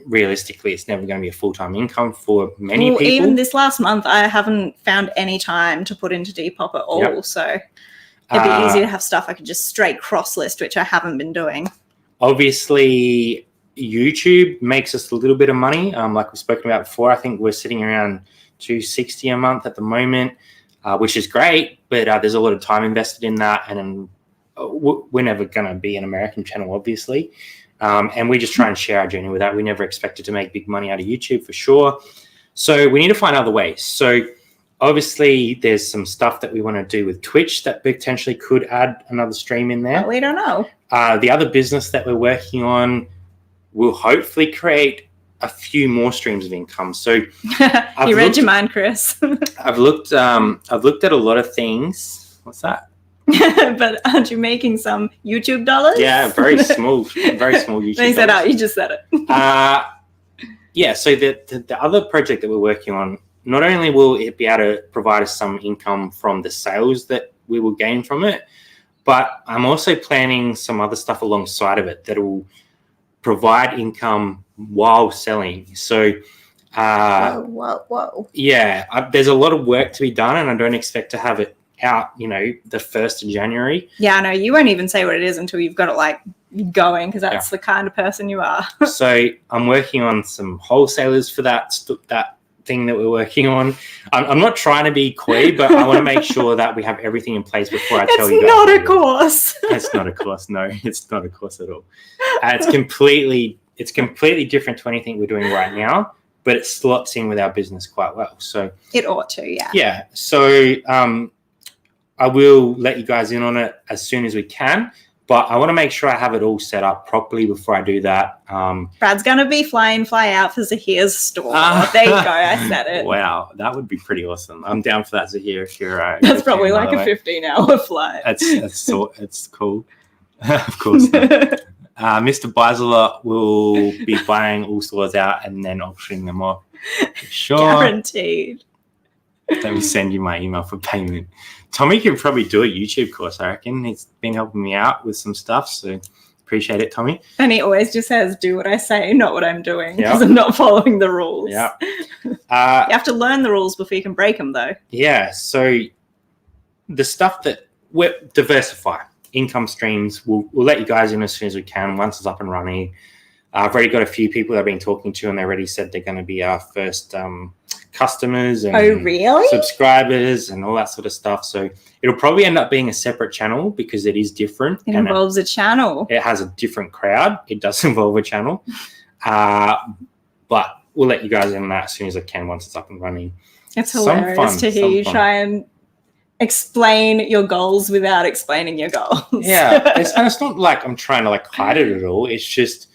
realistically, it's never going to be a full-time income for many people. Even this last month, I haven't found any time to put into Depop at all. So it'd be easy to have stuff I could just straight cross-list, which I haven't been doing. Obviously... YouTube makes us a little bit of money. Like we've spoken about before, I think we're sitting around $260 a month at the moment. which is great, but there's a lot of time invested in that, and we're never going to be an American channel, obviously. And we just try and share our journey with that. We never expected to make big money out of YouTube for sure. So we need to find other ways. So obviously there's some stuff that we want to do with Twitch that potentially could add another stream in there. Well, we don't know. The other business that we're working on will hopefully create a few more streams of income. So you read your mind, Chris. I've looked at a lot of things. What's that? But aren't you making some YouTube dollars? Yeah, very small YouTube They said, dollars. "Oh, you just said it." Yeah, so the other project that we're working on, not only will it be able to provide us some income from the sales that we will gain from it, but I'm also planning some other stuff alongside of it that will provide income while selling. So whoa. Yeah, there's a lot of work to be done, and I don't expect to have it out, the 1st of January. Yeah, no, you won't even say what it is until you've got it like going, because that's the kind of person you are. So I'm working on some wholesalers for that thing that we're working on. I'm not trying to be coy, but I want to make sure that we have everything in place before I tell you guys. It's not a course. It's not a course. No, it's not a course at all. It's completely different to anything we're doing right now, but it slots in with our business quite well. So it ought to, yeah. Yeah. So I will let you guys in on it as soon as we can, but I want to make sure I have it all set up properly before I do that. Brad's going to be fly out for Zahir's store. There you go. I said it. Wow. That would be pretty awesome. I'm down for that, Zahir. If you're, that's probably like a 15-hour flight. It's cool. Of course. Mr. Beisler will be buying all stores out and then auctioning them off. Sure. Guaranteed. Let me send you my email for payment. Tommy could probably do a YouTube course, I reckon. He's been helping me out with some stuff, so appreciate it, Tommy. And he always just says, do what I say, not what I'm doing, because I'm not following the rules. Yeah. You have to learn the rules before you can break them, though. Yeah, so the stuff that we're Diversify, income streams, we'll let you guys in as soon as we can, once it's up and running. I've already got a few people that I've been talking to, and they already said they're going to be our first customers and subscribers and all that sort of stuff. So it'll probably end up being a separate channel because it is different. It involves a channel. It has a different crowd. It does involve a channel. But we'll let you guys in on that as soon as I can once it's up and running. It's hilarious to hear you try and explain your goals without explaining your goals. Yeah, it's not like I'm trying to hide it at all. It's just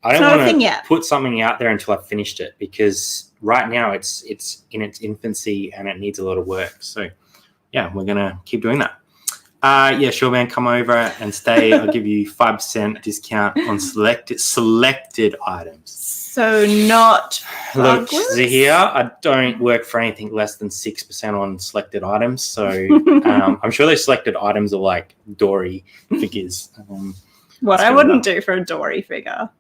I don't want to put something out there until I've finished it, because right now it's in its infancy and it needs a lot of work. So yeah, we're gonna keep doing that. Yeah, sure, man. Come over and stay. I'll give you 5% discount on selected items. So not look, Zahir, I don't work for anything less than 6% on selected items. So I'm sure those selected items are like Dory figures. What I wouldn't do for a Dory figure.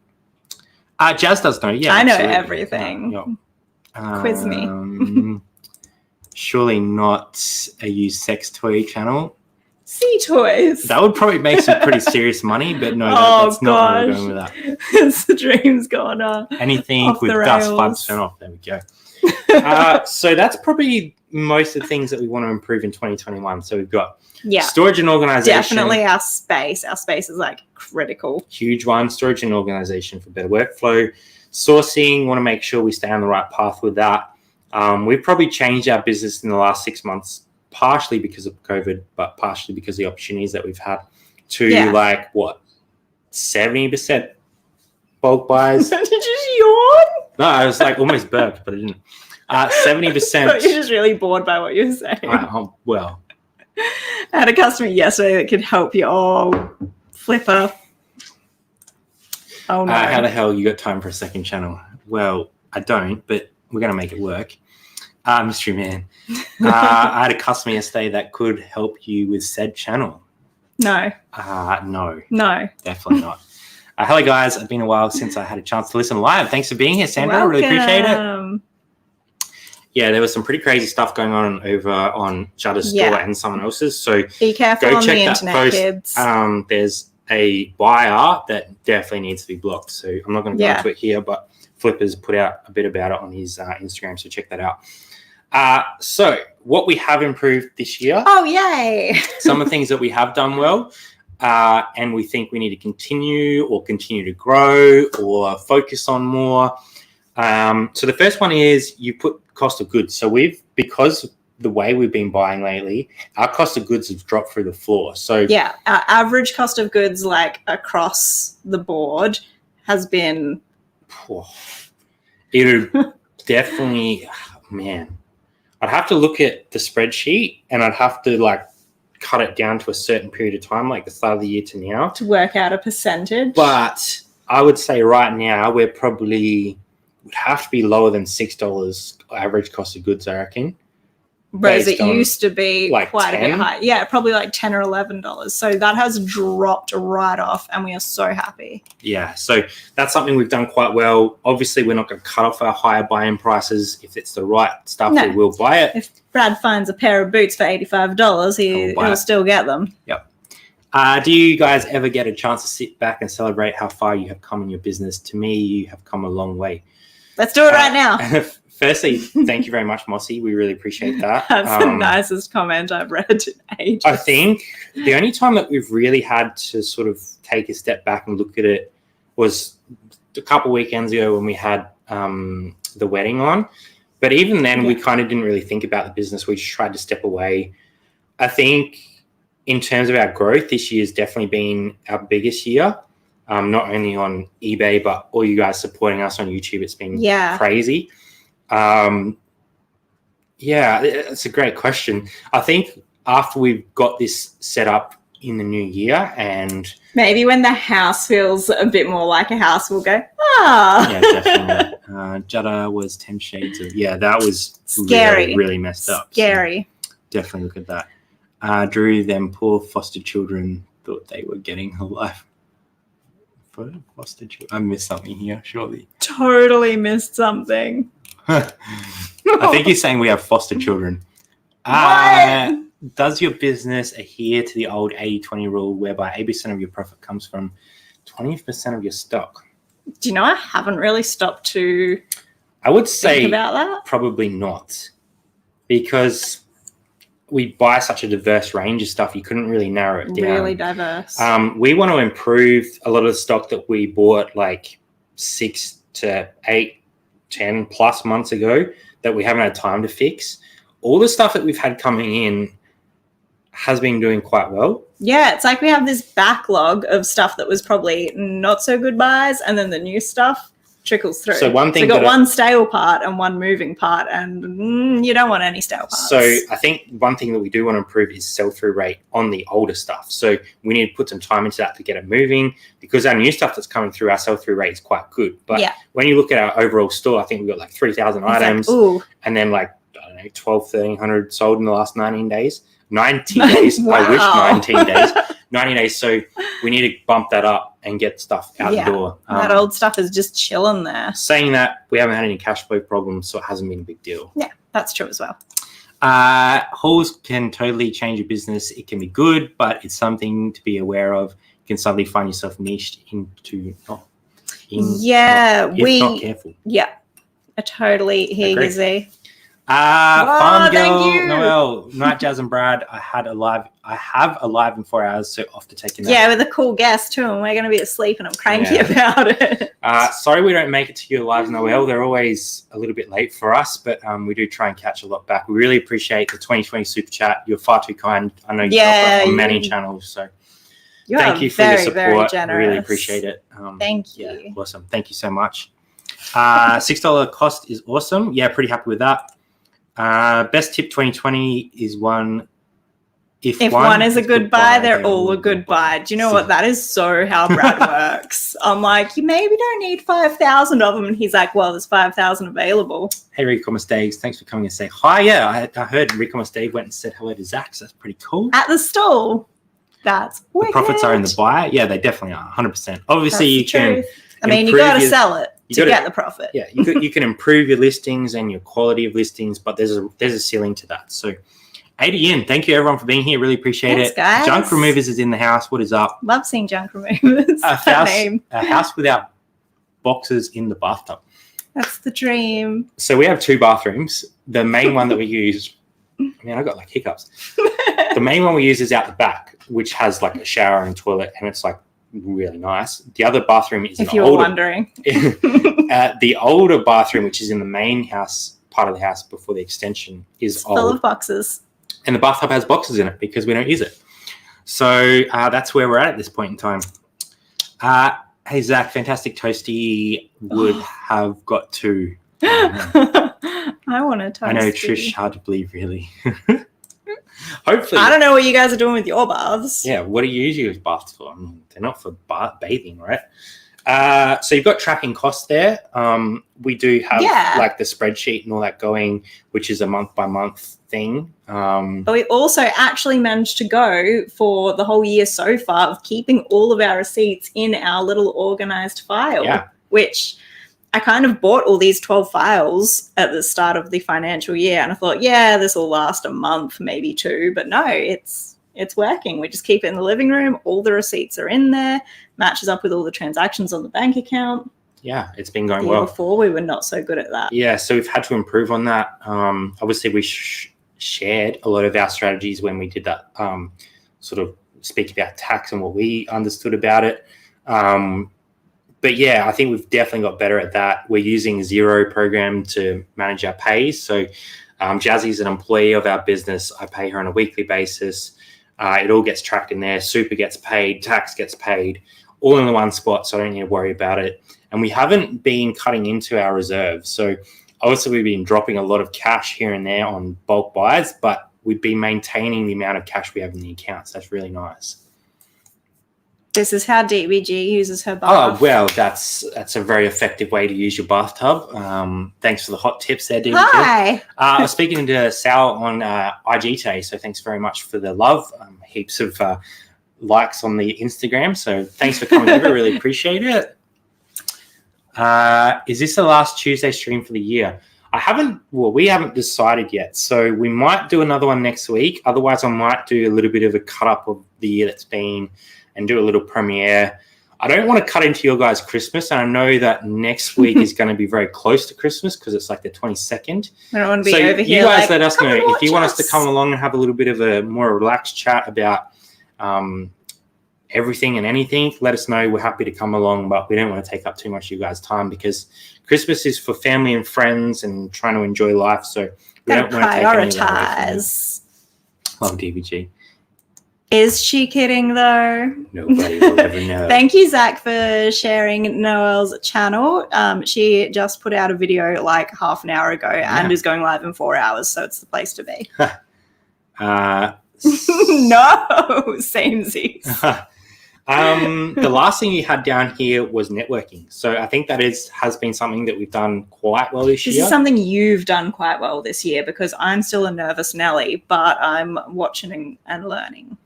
Jazz does know. Yeah, I know everything. Quiz me. Surely not a used sex toy channel. Sea toys. That would probably make some pretty serious money, but no, that's not where we're going with that. It's the dream's gone anything off with dust 5% off. There we go. So that's probably most of the things that we want to improve in 2021. So we've got storage and organization. Definitely our space. Our space is critical. Huge one. Storage and organization for better workflow. Sourcing, want to make sure we stay on the right path with that. We've probably changed our business in the last 6 months, partially because of COVID, but partially because of the opportunities that we've had to 70% bulk buys. Did you just yawn? No, I was almost burped, but I didn't. 70%. You're just really bored by what you're saying. Well, I had a customer yesterday that could help you. Oh, Flipper. Oh no. How the hell you got time for a second channel? Well, I don't, but we're going to make it work. Mystery man. I had a customer yesterday that could help you with said channel. No. No. Definitely not. Hello, guys. It's been a while since I had a chance to listen live. Thanks for being here, Sandra. Welcome. Really appreciate it. Yeah, there was some pretty crazy stuff going on over on Judda's store and someone else's. So be careful go on check the that internet, post. kids. There's a buyer that definitely needs to be blocked. So I'm not going to go into it here, but Flipper's put out a bit about it on his Instagram. So check that out. So what we have improved this year. Oh, yay. Some of the things that we have done well, and we think we need to continue to grow or focus on more. So the first one is you put cost of goods. So because the way we've been buying lately, our cost of goods has dropped through the floor. So yeah, our average cost of goods, like across the board, has been. It would definitely, man. I'd have to look at the spreadsheet and I'd have to like cut it down to a certain period of time, like the start of the year to now, to work out a percentage. But I would say right now we're probably would have to be lower than $6 average cost of goods, I reckon. Whereas it used to be like quite 10? a bit high. Yeah, probably like $10 or $11. So that has dropped right off and we are so happy. Yeah, so that's something we've done quite well. Obviously, we're not going to cut off our higher buy-in prices. If it's the right stuff, we will buy it. If Brad finds a pair of boots for $85, he'll still get them. Yep. Do you guys ever get a chance to sit back and celebrate how far you have come in your business? To me, you have come a long way. Let's do it right now. Firstly, thank you very much, Mossy. We really appreciate that. That's the nicest comment I've read in ages. I think the only time that we've really had to sort of take a step back and look at it was a couple of weekends ago when we had the wedding on. But even then, we kind of didn't really think about the business. We just tried to step away. I think in terms of our growth, this year has definitely been our biggest year. Not only on eBay, but all you guys supporting us on YouTube. It's been crazy. It's a great question. I think after we've got this set up in the new year and maybe when the house feels a bit more like a house, we'll go, Yeah, definitely. Jutta was 10 shades of, that was scary. Really messed up. Scary. So definitely look at that. Drew, them poor foster children thought they were getting a life. Foster children. I missed something here, surely. Totally missed something. I think he's saying we have foster children. Does your business adhere to the old 80-20 rule whereby 80% of your profit comes from 20% of your stock? Do you know, I haven't really stopped to I would say think about that. Probably not, because we buy such a diverse range of stuff. You couldn't really narrow it down. Really diverse. We want to improve a lot of the stock that we bought like 6 to 8 10 plus months ago that we haven't had time to fix. All the stuff that we've had coming in has been doing quite well. Yeah, it's like we have this backlog of stuff that was probably not so good buys, and then the new stuff trickles through. So one thing, you got one stale part and one moving part, and you don't want any stale parts. So I think one thing that we do want to improve is sell-through rate on the older stuff. So we need to put some time into that to get it moving, because our new stuff that's coming through, our sell-through rate is quite good. But when you look at our overall store, I think we've got like 3,000 items, and then like, I don't know, 1,200-1,300 sold in the last 19 days. 90 days. Wow. I wish 19 days. 90 days. So we need to bump that up and get stuff out the door. That old stuff is just chilling there. Saying that, we haven't had any cash flow problems, so it hasn't been a big deal. Yeah, that's true as well. Hauls can totally change your business. It can be good, but it's something to be aware of. You can suddenly find yourself niched into not careful. Yeah, I totally hear you, Z. Farm Girl, Noel, Night Jazz and Brad. I have a live in 4 hours, so off to take a nap. Yeah, with a cool guest too, and we're going to be asleep, and I'm cranky about it. Sorry we don't make it to your lives, Noel. They're always a little bit late for us, but we do try and catch a lot back. We really appreciate the 2020 Super Chat. You're far too kind. I know you offer on many channels, so thank you for your support. Very generous. Really appreciate it. Thank you. Yeah, awesome. Thank you so much. $6 cost is awesome. Yeah, pretty happy with that. Best tip 2020 is one. If one is a good buy, they're all a good buy. Do you know what? That is so how Brad works. I'm like, you maybe don't need 5,000 of them. And he's like, well, there's 5,000 available. Hey, Recommerce Dave. Thanks for coming and say hi. Yeah, I heard Recommerce Dave went and said hello to Zach. So that's pretty cool. At the stall. That's wicked. The profits are in the buy. Yeah, they definitely are. 100%. Obviously, you can. I mean, you got to sell it to get the profit. Yeah, you can improve your listings and your quality of listings, but there's a ceiling to that. So, 80 in. Thank you, everyone, for being here. Really appreciate it. Guys. Junk Removers is in the house. What is up? Love seeing Junk Removers. A house without boxes in the bathtub. That's the dream. So we have 2 bathrooms. The main one that we use I mean, I got like hiccups. The main one we use is out the back, which has like a shower and toilet, and it's like really nice. The other bathroom is if you were wondering. The older bathroom, which is in the main house, part of the house before the extension, is full of boxes. And the bathtub has boxes in it because we don't use it. So that's where we're at this point in time. Hey, Zach, fantastic toasty would have got to. I want a toasty. I know, Trish, hard to believe, really. Hopefully. I don't know what you guys are doing with your baths. Yeah, what do you use your baths for? I mean, they're not for bathing, right? So you've got tracking costs there. We do have like the spreadsheet and all that going, which is a month by month thing. But we also actually managed to go for the whole year so far of keeping all of our receipts in our little organized file, which I kind of bought all these 12 files at the start of the financial year. And I thought, this will last a month, maybe 2. But no, it's working. We just keep it in the living room. All the receipts are in there, matches up with all the transactions on the bank account. Yeah, it's been going well. Before we were not so good at that. Yeah, so we've had to improve on that. Obviously, we shared a lot of our strategies when we did that sort of speak about tax and what we understood about it. But yeah, I think we've definitely got better at that. We're using Xero program to manage our pays. So Jazzy's an employee of our business. I pay her on a weekly basis. It all gets tracked in there. Super gets paid, tax gets paid, all in the one spot, so I don't need to worry about it. And we haven't been cutting into our reserves. So obviously we've been dropping a lot of cash here and there on bulk buys, but we've been maintaining the amount of cash we have in the accounts. That's really nice. This is how DBG uses her bath. Oh, well, that's a very effective way to use your bathtub. Thanks for the hot tips there, DBG. Hi. I was speaking to Searle on IG today, so thanks very much for the love. Heaps of likes on the Instagram, so thanks for coming over. Really appreciate it. Is this the last Tuesday stream for the year? We haven't decided yet, so we might do another one next week. Otherwise, I might do a little bit of a cut-up of the year that's been and do a little premiere. I don't want to cut into your guys' Christmas, and I know that next week is going to be very close to Christmas because it's like the 22nd. I don't want to be over here. You guys let us know if you want us to come along and have a little bit of a more relaxed chat about everything and anything. Let us know. We're happy to come along, but we don't want to take up too much of you guys' time because Christmas is for family and friends and trying to enjoy life. So we don't want to take any of that away from you. Love DVG. Is she kidding though? Nobody will ever know. Thank you, Zach, for sharing Noelle's channel. She just put out a video like half an hour ago and is going live in 4 hours, so it's the place to be. No, samesies. The last thing you had down here was networking. So I think that has been something that we've done quite well this year. This is something you've done quite well this year because I'm still a nervous Nelly, but I'm watching and learning.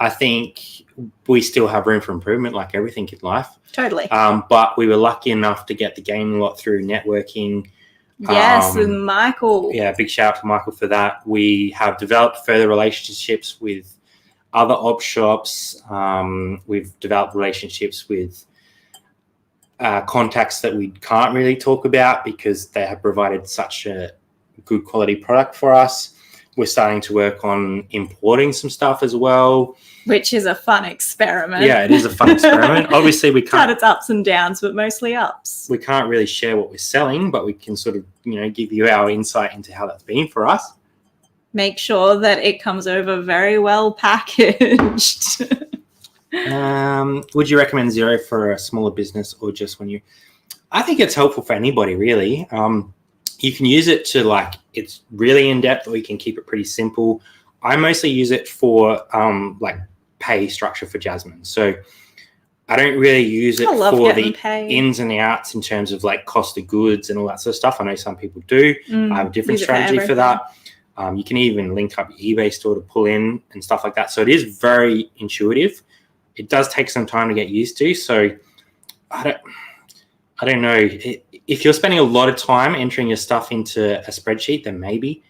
I think we still have room for improvement like everything in life. Totally. But we were lucky enough to get the gaming lot through networking. Yes, with Michael. Yeah, big shout out to Michael for that. We have developed further relationships with other op shops. We've developed relationships with contacts that we can't really talk about because they have provided such a good quality product for us. We're starting to work on importing some stuff as well. Which is a fun experiment. Yeah, it is a fun experiment. Obviously, we can't... It's ups and downs, but mostly ups. We can't really share what we're selling, but we can sort of, give you our insight into how that's been for us. Make sure that it comes over very well packaged. Would you recommend Xero for a smaller business or just when you... I think it's helpful for anybody, really. You can use it to it's really in-depth or you can keep it pretty simple. I mostly use it for pay structure for Jasmin. So I don't really use it for the ins and outs in terms of cost of goods and all that sort of stuff. I know some people do. I have a different strategy for that. You can even link up your eBay store to pull in and stuff like that. So it is very intuitive. It does take some time to get used to. So I don't know. If you're spending a lot of time entering your stuff into a spreadsheet, then maybe.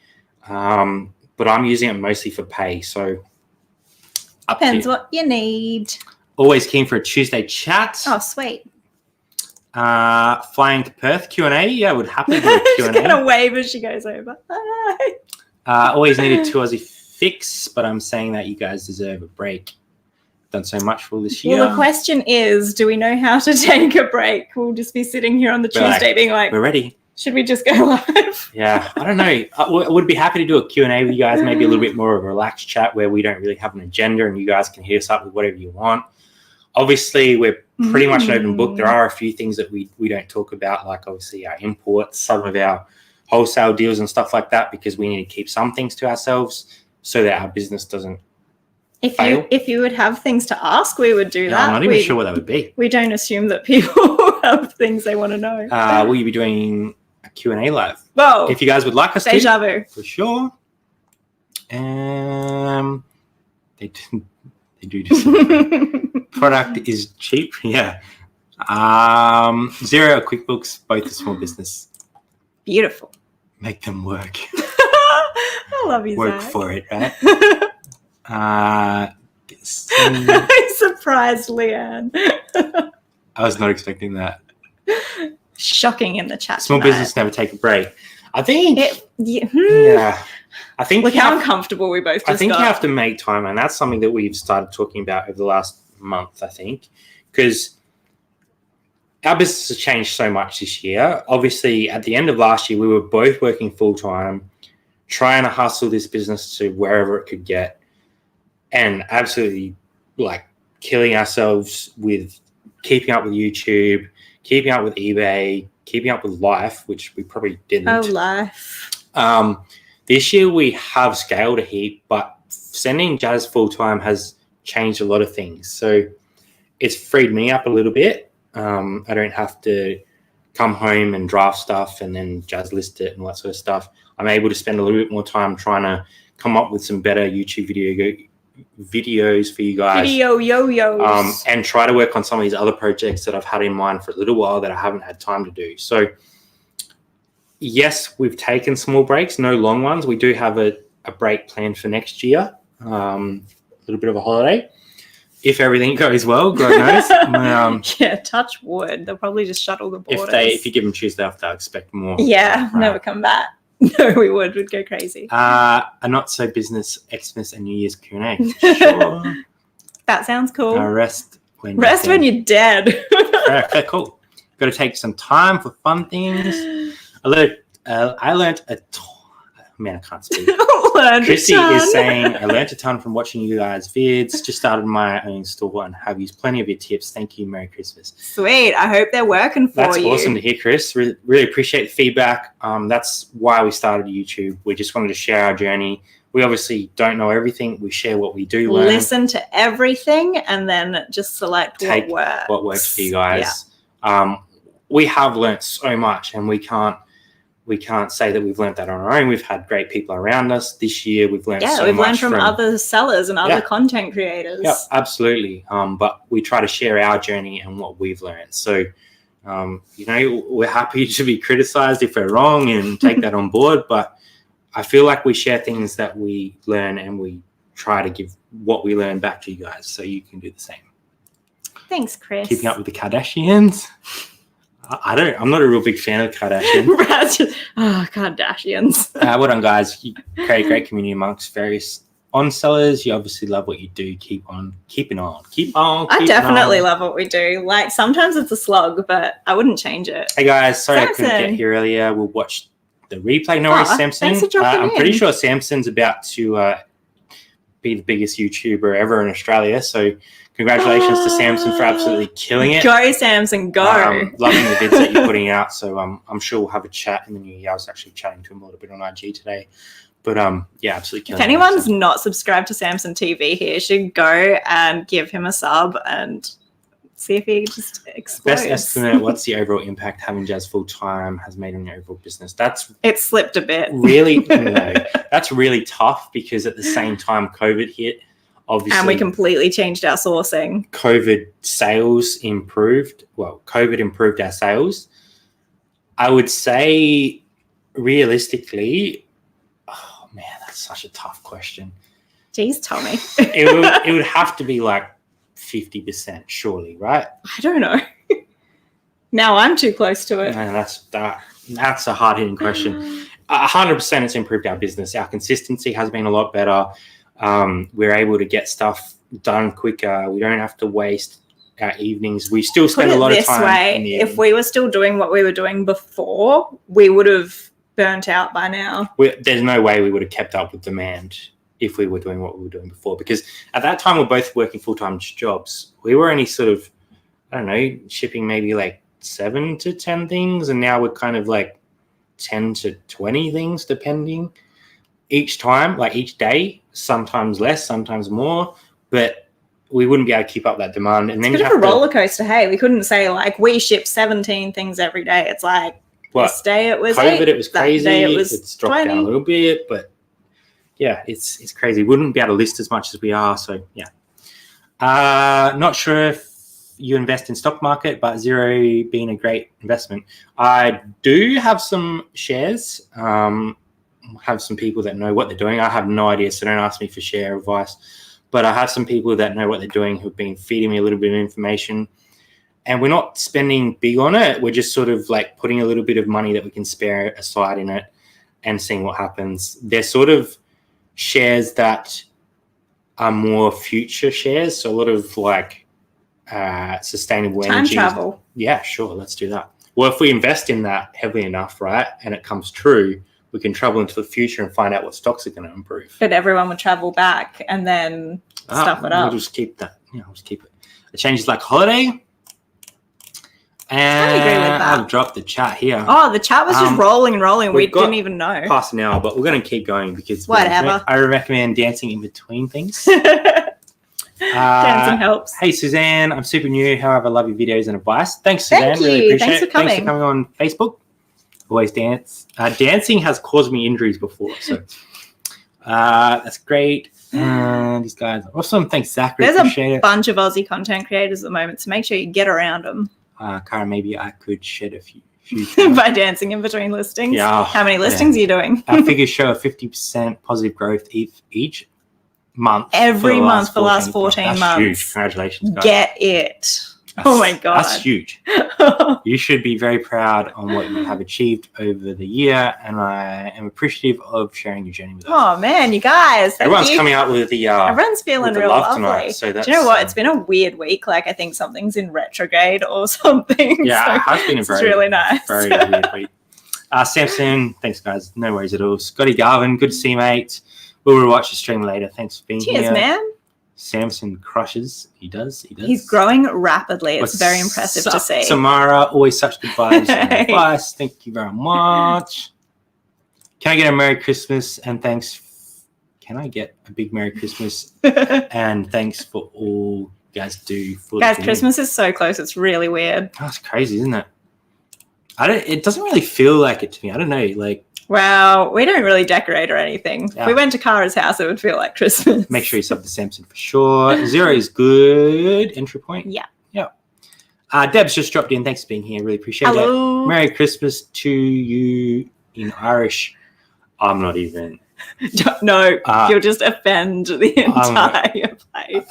But I'm using it mostly for pay. So depends what you need. Always keen for a Tuesday chat. Oh, sweet. Flying to Perth Q&A. Yeah, would happily do a Q&A. She's going to wave as she goes over. Always needed 2 Aussie fix, but I'm saying that you guys deserve a break. Done so much for this year. Well, the question is, do we know how to take a break? We'll just be sitting here on the Tuesday being like, we're ready. Should we just go live? Yeah, I don't know. I would be happy to do a Q&A with you guys, maybe a little bit more of a relaxed chat where we don't really have an agenda and you guys can hit us up with whatever you want. Obviously, we're pretty much an open book. There are a few things that we don't talk about, like obviously our imports, some of our wholesale deals and stuff like that, because we need to keep some things to ourselves so that our business doesn't fail. If you would have things to ask, we would do that. I'm not even sure what that would be. We don't assume that people have things they want to know. Will you be doing a Q&A live? Whoa. If you guys would like us to. Deja vu. For sure. They do product is cheap. Yeah. Xero, QuickBooks, both a small business. Beautiful. Make them work. I love you, Work Zach. for it, right? I surprised Leanne. I was not expecting that. Shocking in the chat. Small tonight. business never take a break. I think. Yeah. I think. Look how uncomfortable we both just I think got. you have to make time, and that's something that we've started talking about over the last month, I think, because our business has changed so much this year. Obviously, at the end of last year, we were both working full-time, trying to hustle this business to wherever it could get, and absolutely like killing ourselves with keeping up with YouTube, keeping up with eBay, keeping up with life, which we probably didn't. Oh, life. This year we have scaled a heap, but sending Jazz full-time has changed a lot of things. So it's freed me up a little bit. I don't have to come home and draft stuff and then Jazz list it and all that sort of stuff. I'm able to spend a little bit more time trying to come up with some better YouTube videos for you guys. Video yo-yos. And try to work on some of these other projects that I've had in mind for a little while that I haven't had time to do. So yes, we've taken small breaks, no long ones. We do have a break planned for next year, a little bit of a holiday. If everything goes well, God knows. Yeah, touch wood. They'll probably just shut all the borders. If you give them Tuesday off, they'll expect more. Yeah, never come back. No, we would. We'd go crazy. A not so business Xmas and New Year's Q&A. Sure. That sounds cool. Rest when you're dead. Okay, cool. Got to take some time for fun things. I learned a ton. Man, I can't speak. Chrissy is saying, I learned a ton from watching you guys' vids. Just started my own store and have used plenty of your tips. Thank you. Merry Christmas. Sweet. I hope they're working for you. That's awesome to hear, Chris. Really appreciate the feedback. That's why we started YouTube. We just wanted to share our journey. We obviously don't know everything. We share what we do learn. Listen to everything and then just select what works for you guys. Yeah. We have learned so much, and we can't say that we've learned that on our own. We've had great people around us this year. We've learned so much. Yeah, we've learned from other sellers and other content creators. Yeah, absolutely. But we try to share our journey and what we've learned. So, we're happy to be criticized if we're wrong and take that on board. But I feel like we share things that we learn and we try to give what we learn back to you guys so you can do the same. Thanks, Chris. Keeping up with the Kardashians. I'm not a real big fan of Kardashians. Kardashians. Well done, guys. You create a great community amongst various on-sellers. You obviously love what you do. Keep on keeping on. I definitely love what we do. Like, sometimes it's a slog, but I wouldn't change it. Hey, guys. Sorry Samson. I couldn't get here earlier. We'll watch the replay. No worries, Samson. Thanks for dropping I'm pretty sure Samson's about to be the biggest YouTuber ever in Australia. So congratulations to Samson for absolutely killing it. Go, Samson, go. Loving the vids that you're putting out. So I'm sure we'll have a chat in the new year. I was actually chatting to him a little bit on IG today. But absolutely killing it. If anyone's not subscribed to Samson TV here, should go and give him a sub and see if he just explodes. Best estimate, what's the overall impact having Jazz full-time has made on your overall business? It slipped a bit. Really, that's really tough because at the same time COVID hit, obviously. And we completely changed our sourcing. COVID sales improved. Well, COVID improved our sales. I would say realistically, oh man, that's such a tough question. Jeez, Tommy. it would have to be like 50%, surely, right? I don't know. Now I'm too close to it. Man, that's a hard-hitting question. 100% it's improved our business. Our consistency has been a lot better. We're able to get stuff done quicker. We don't have to waste our evenings. We still spend a lot of time. If we were still doing what we were doing before, we would have burnt out by now. There's no way we would have kept up with demand if we were doing what we were doing before, because at that time we're both working full-time jobs. We were only sort of, I don't know, shipping maybe like 7 to 10 things, and now we're kind of like 10 to 20 things depending each time, like each day, sometimes less, sometimes more, but we wouldn't be able to keep up that demand. And then it's a bit of a roller coaster. Hey, we couldn't say like we ship 17 things every day. It's like this day it was COVID, 8, it was crazy. It's dropped 20. down a little bit, but yeah, it's crazy. We wouldn't be able to list as much as we are. So yeah, not sure if you invest in stock market, but Xero being a great investment. I do have some shares. Have some people that know what they're doing. I have no idea, so don't ask me for share advice. But I have some people that know what they're doing who've been feeding me a little bit of information. And we're not spending big on it. We're just sort of like putting a little bit of money that we can spare aside in it and seeing what happens. They're sort of shares that are more future shares. So a lot of like sustainable energy. Time travel. Yeah, sure. Let's do that. Well, if we invest in that heavily enough, right, and it comes true, we can travel into the future and find out what stocks are going to improve. But everyone would travel back and then stuff it up. We'll just keep that. Yeah, we'll just keep it. It changes like holiday. And I agree with that. I've dropped the chat here. Oh, the chat was just rolling and rolling. We didn't even know. Past an hour, but we're going to keep going because whatever. I recommend dancing in between things. Dancing helps. Hey, Suzanne, I'm super new. However, I love your videos and advice. Thanks, Suzanne. Thank you. Really appreciate Thanks it. for coming. Thanks for coming on Facebook. Always dance. Dancing has caused me injuries before, so that's great. These guys are awesome. Thanks, Zachary. There's appreciate a bunch of Aussie content creators at the moment, so make sure you get around them. Cara, maybe I could shed a few by dancing in between listings. Yeah. How many listings are you doing? Our figures show a 50% positive growth each month. Every month for the last 14 months. That's huge. Congratulations, guys. Get it. Oh my God. That's huge. You should be very proud on what you have achieved over the year, and I am appreciative of sharing your journey with us. Oh man, you guys. Everyone's coming out with the everyone's feeling real love lovely. Tonight, so that's, do you know what? It's been a weird week. Like I think something's in retrograde or something. Yeah, so it has been a very, really nice. very weird week. Samson, thanks guys. No worries at all. Scotty Garvin, good to see you, mate. We'll rewatch the stream later. Thanks for being here. Cheers, man. Samson crushes. He does. He's growing rapidly. It's very impressive to see. Samara, always such good vibes and advice. Thank you very much. Can I get a Merry Christmas and thanks? Can I get a big Merry Christmas and thanks for all you guys do for guys? Christmas is so close. It's really weird. That's crazy, isn't it? It doesn't really feel like it to me. I don't know. Like, well, we don't really decorate or anything. Yeah. If we went to Kara's house, it would feel like Christmas. Make sure you sub to Samson for sure. Xero is good. Entry point. Yeah. Yeah. Deb's just dropped in. Thanks for being here. Really appreciate Hello. it. Merry Christmas to you in Irish. I'm not even. No, you'll just offend the entire place.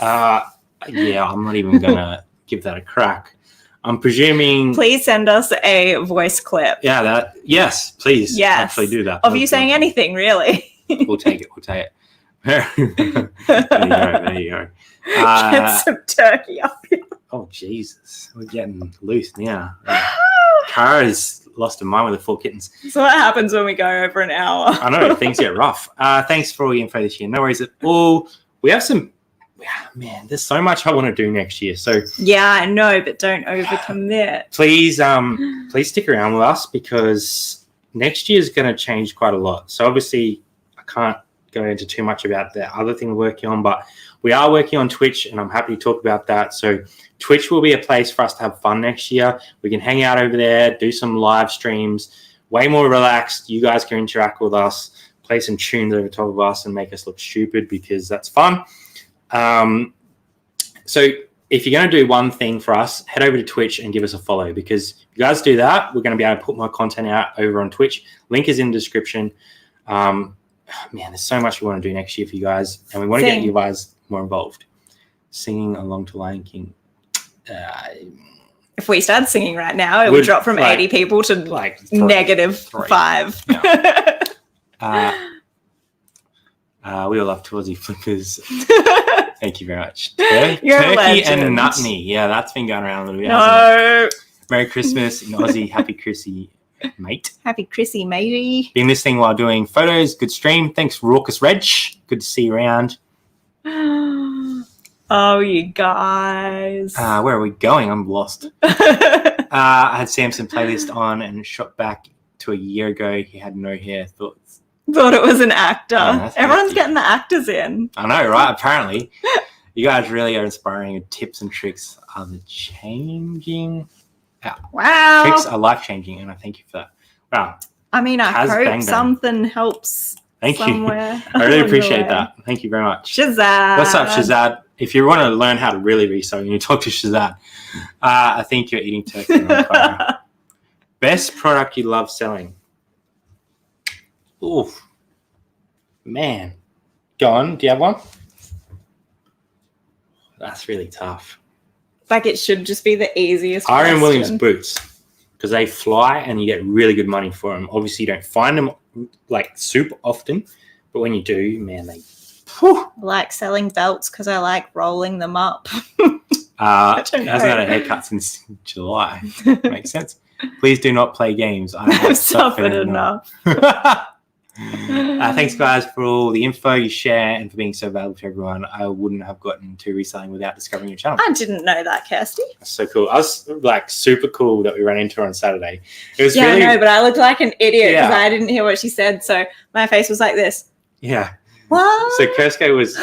Yeah, I'm not even going to give that a crack. I'm presuming. Please send us a voice clip. Yeah, yes, please. Yes. Actually do that. Of you saying anything, really. We'll take it. There you go. Get some turkey up here. Oh, Jesus. We're getting loose now. Kara's lost her mind with the 4 kittens. So what happens when we go over an hour? I know, things get rough. Thanks for all your info this year. No worries at all. We have some... Man, there's so much I want to do next year. So yeah, I know, but don't overcommit. Please stick around with us because next year is going to change quite a lot. So obviously, I can't go into too much about the other thing we're working on, but we are working on Twitch, and I'm happy to talk about that. So Twitch will be a place for us to have fun next year. We can hang out over there, do some live streams, way more relaxed. You guys can interact with us, play some tunes over top of us, and make us look stupid because that's fun. So if you're going to do one thing for us, head over to Twitch and give us a follow because if you guys do that, we're going to be able to put more content out over on Twitch. Link is in the description. Man, there's so much we want to do next year for you guys, and we want to get you guys more involved. Singing along to Lion King. If we started singing right now, it would drop from 80 people to like -5. Yeah. We all love Aussie flippers. Thank you very much. You're a Turkey legend. and Nutney. Yeah, that's been going around a little bit. No. Merry Christmas in Aussie. Happy Chrissy, mate. Happy Chrissy, matey. Been listening while doing photos. Good stream. Thanks, Raucous Reg. Good to see you around. Oh, you guys. Where are we going? I'm lost. I had Samson playlist on and shot back to a year ago. He had no hair. Thought it was an actor. Oh, Everyone's getting the actors in. I know, right? Apparently. You guys really are inspiring. Tips and tricks are the changing. Wow. Tricks are life-changing, and I thank you for that. Wow. I mean, I Kaz hope Bang Bang. Something helps Thank somewhere. you. I really along the appreciate way. that. Thank you very much. Shazad. What's up, Shazad? If you want to learn how to really resell, you talk to Shazad. I think you're eating turkey on fire. Best product you love selling? Oof. Man. Go on. Do you have one? That's really tough. Like, it should just be the easiest R.M. Williams question. boots, because they fly and you get really good money for them. Obviously, you don't find them like super often, but when you do, man, they... Whew. I like selling belts because I like rolling them up. Hasn't had a haircut since July. Makes sense. Please do not play games. I I've suffered enough. Thanks, guys, for all the info you share and for being so valuable to everyone. I wouldn't have gotten to reselling without discovering your channel. I didn't know that, Kirsty. That's so cool. I was like super cool that we ran into her on Saturday. It was Yeah, really, I know, but I looked like an idiot because Yeah. I didn't hear what she said. So my face was like this. yeah. What? So Kersko was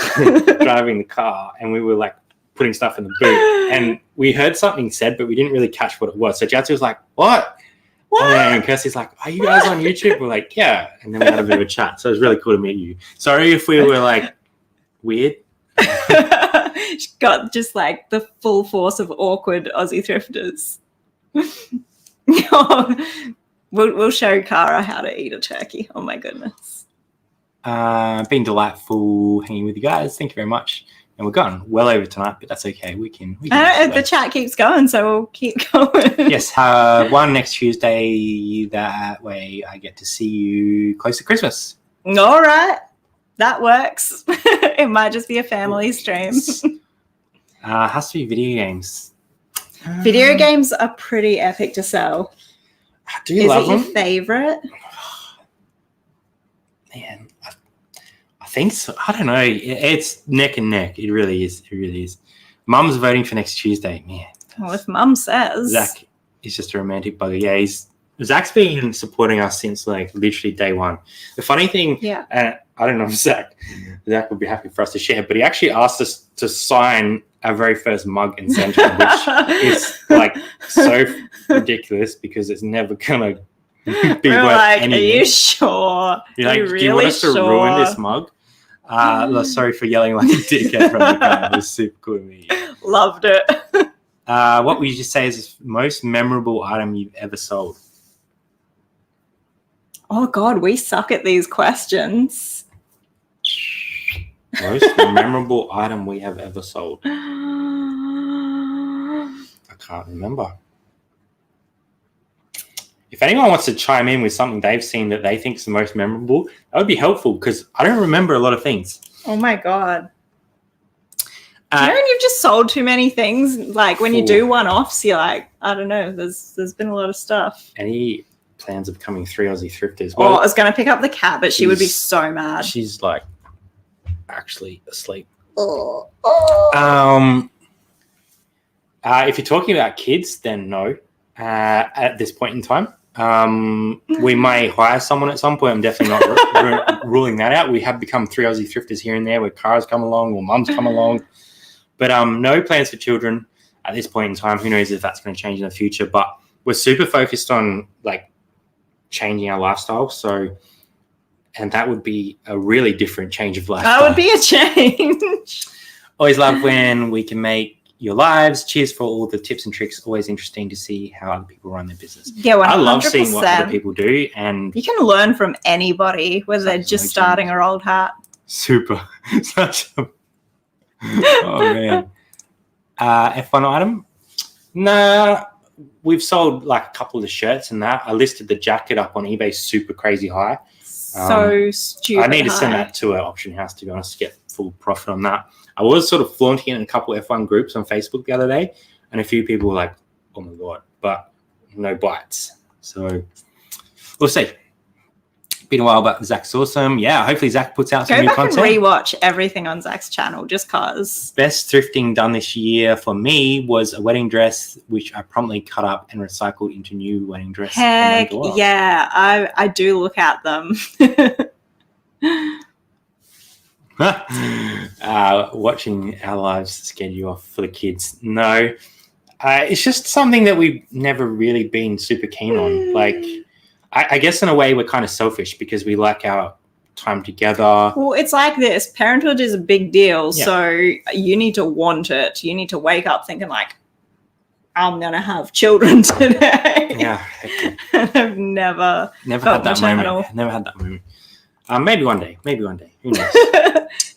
driving the car and we were like putting stuff in the boot and we heard something said, but we didn't really catch what it was. So Jatsu was like, what? What? And then Kirsty's like, are you guys on YouTube? We're like, yeah. And then we had a bit of a chat. So it was really cool to meet you. Sorry if we were like weird. She got just like the full force of awkward Aussie thrifters. We'll show Cara how to eat a turkey. Oh my goodness. Been delightful hanging with you guys. Thank you very much. And we're gone well over tonight, but that's okay. We can The chat keeps going, so we'll keep going. Yes, one next Tuesday. That way I get to see you close to Christmas. All right. That works. It might just be a family stream. Has to be video games. Video games are pretty epic to sell. Do you Is love it your them? favorite? Man, I think so. I don't know. It's neck and neck. It really is. It really is. Mum's voting for next Tuesday. Man. Well, if Mum says. Zach is just a romantic bugger. Yeah, Zach's been supporting us since like literally day one. The funny thing, Yeah. I don't know if Zach would be happy for us to share, but he actually asked us to sign our very first mug and send him, which is like so ridiculous because it's never gonna be We're worth like, anything. are you sure? You're like, Are you do you want us to ruin this sure? mug? Sorry for yelling like a dickhead from the car. It was super cool to meet you. Loved it. What would you just say is the most memorable item you've ever sold? Oh, God, we suck at these questions. Most memorable item we have ever sold. I can't remember. If anyone wants to chime in with something they've seen that they think is the most memorable, that would be helpful because I don't remember a lot of things. Oh, my God. Do you know when you've just sold too many things? Like when you do one-offs, you're like, I don't know, there's been a lot of stuff. Any plans of becoming 3 Aussie thrifters? Well, I was going to pick up the cat, but she would be so mad. She's like actually asleep. Oh. If you're talking about kids, then no. At this point in time, we may hire someone at some point. I'm definitely not ruling that out. We have become 3 Aussie thrifters here and there where cars come along or mums come along. But no plans for children at this point in time. Who knows if that's going to change in the future. But we're super focused on like changing our lifestyle. And that would be a really different change of lifestyle. That would be a change. Always love when we can make your lives. Cheers for all the tips and tricks. Always interesting to see how other people run their business. Yeah, 100%. I love seeing what other people do. And you can learn from anybody, whether they're just starting or old hat. Super. Oh, man. F1 item? Nah, we've sold like a couple of the shirts and that. I listed the jacket up on eBay super crazy high. So stupid. I need to send that to our auction house, to be honest, to get full profit on that. I was sort of flaunting it in a couple of F1 groups on Facebook the other day, and a few people were like, oh my God, but no bites. So we'll see. Been a while, but Zach's awesome. Yeah, hopefully Zach puts out some new content. Go back and rewatch everything on Zach's channel just cause. Best thrifting done this year for me was a wedding dress, which I promptly cut up and recycled into new wedding dress. Heck yeah, I do look at them. Watching our lives scare you off for the kids. No, it's just something that we've never really been super keen on. Like, I guess in a way we're kind of selfish because we like our time together. Well, it's like this. Parenthood is a big deal. Yeah. So you need to want it. You need to wake up thinking like, I'm going to have children today. Yeah. I've never had that moment. Never had that moment. Maybe one day. Who knows?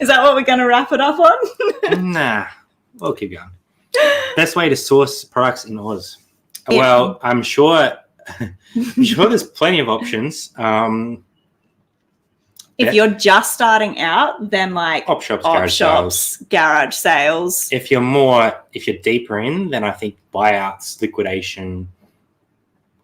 Is that what we're going to wrap it up on? Nah. We'll keep going. Best way to source products in Oz. Yeah. Well, I'm sure there's plenty of options. If you're just starting out, then like op shops, garage sales. If you're deeper in, then I think buyouts, liquidation,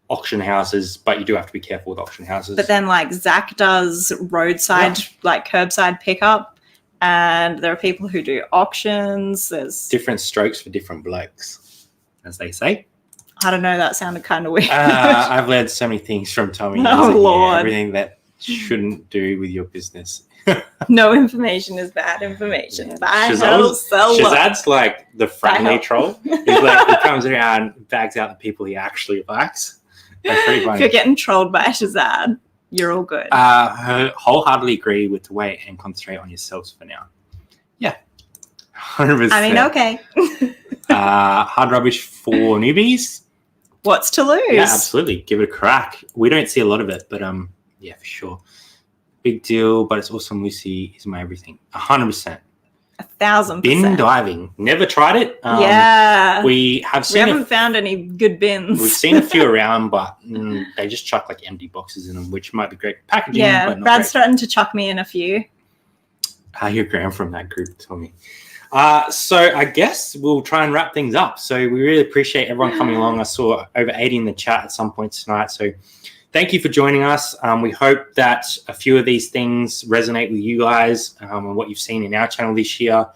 auction houses, but you do have to be careful with auction houses. But then like Zach does roadside, like curbside pickup, and there are people who do auctions. There's different strokes for different blokes, as they say. I don't know. That sounded kind of weird. I've learned so many things from Tommy. Oh, Lord. Everything that shouldn't do with your business. No information is bad information. Yeah. Buy, sell. Shazad's like the friendly troll. He's like, he comes around, bags out the people he actually likes. That's pretty funny. If you're getting trolled by Shazad, you're all good. Wholeheartedly agree with the way and concentrate on yourselves for now. Yeah. 100%. I mean, okay. Hard rubbish for newbies. What's to lose? Yeah, absolutely. Give it a crack. We don't see a lot of it, but yeah, for sure. Big deal, but it's awesome. Lucy is my everything. 100%. 1,000%. Bin diving. Never tried it. Yeah. We haven't found any good bins. We've seen a few around, but they just chuck like empty boxes in them, which might be great for packaging. Yeah, but not Brad's great. starting to chuck me in a few. Your Graham from that group told me. So I guess we'll try and wrap things up. So we really appreciate everyone coming along. I saw over 80 in the chat at some point tonight. So thank you for joining us. We hope that a few of these things resonate with you guys and what you've seen in our channel this year.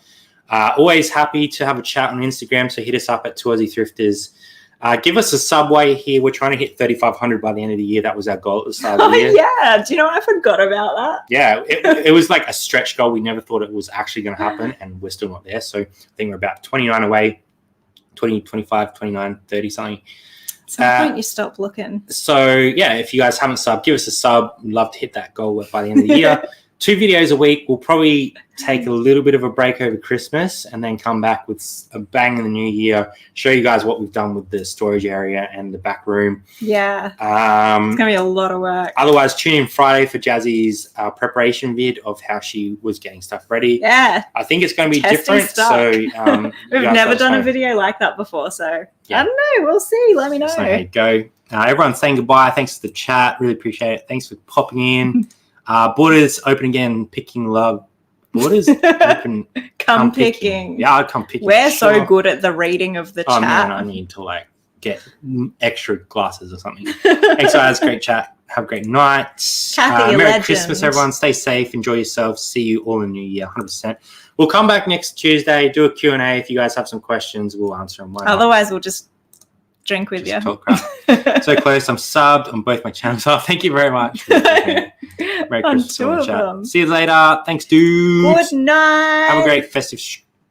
Always happy to have a chat on Instagram. So hit us up at 2 Aussie Thrifters. Give us a sub while you're here. We're trying to hit 3,500 by the end of the year. That was our goal at the start of the year. Yeah. Do you know, I forgot about that. Yeah. It was like a stretch goal. We never thought it was actually going to happen, and we're still not there. So I think we're about 29 away, 20, 25, 29, 30 something. At some point you stop looking. So yeah, if you guys haven't subbed, give us a sub. We'd love to hit that goal by the end of the year. 2 videos a week. We'll probably take a little bit of a break over Christmas and then come back with a bang in the new year, show you guys what we've done with the storage area and the back room. Yeah. It's going to be a lot of work. Otherwise, tune in Friday for Jazzy's preparation vid of how she was getting stuff ready. Yeah. I think it's going to be different. Stuff. So we've never done a video like that before. So yeah. I don't know. We'll see. Let me know. So there you go. Everyone's saying goodbye. Thanks for the chat. Really appreciate it. Thanks for popping in. Borders open again, picking love. Borders open. come picking. Yeah, I'll come picking. We're so good at the reading of the chat. Man, I need to like get extra glasses or something. Thanks guys, great chat. Have a great night. Kathy, Merry Christmas, everyone. Stay safe. Enjoy yourselves. See you all in the new year, 100%. We'll come back next Tuesday, do a Q&A. If you guys have some questions, we'll answer them. Otherwise, we'll just drink with you. Talk crap. So close. I'm subbed on both my channels. Oh, thank you very much. Merry Christmas. On 2 of them. See you later. Thanks, dudes. Good night. Have a great festive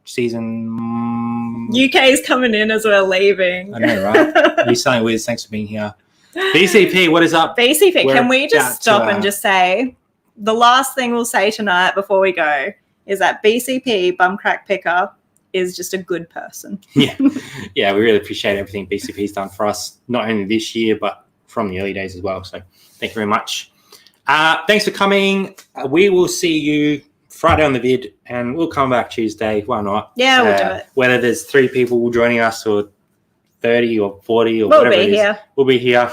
season. UK's coming in as we're leaving. I know, right? Reselling Wiz, thanks for being here. BCP, what is up? BCP, can we just stop and just say the last thing we'll say tonight before we go is that BCP, Bumcrack Picker, is just a good person. Yeah, we really appreciate everything BCP's done for us, not only this year, but from the early days as well. So thank you very much. Thanks for coming. We will see you Friday on the vid, and we'll come back Tuesday. Why not? Yeah, we'll do it. Whether there's 3 people joining us or 30 or 40 or whatever it is. We'll be here.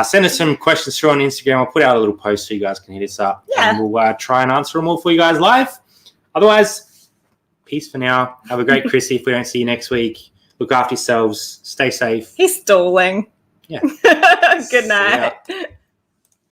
Send us some questions through on Instagram. I'll put out a little post so you guys can hit us up. Yeah. And we'll try and answer them all for you guys live. Otherwise, peace for now. Have a great Chrissy if we don't see you next week. Look after yourselves. Stay safe. He's stalling. Yeah. Good night.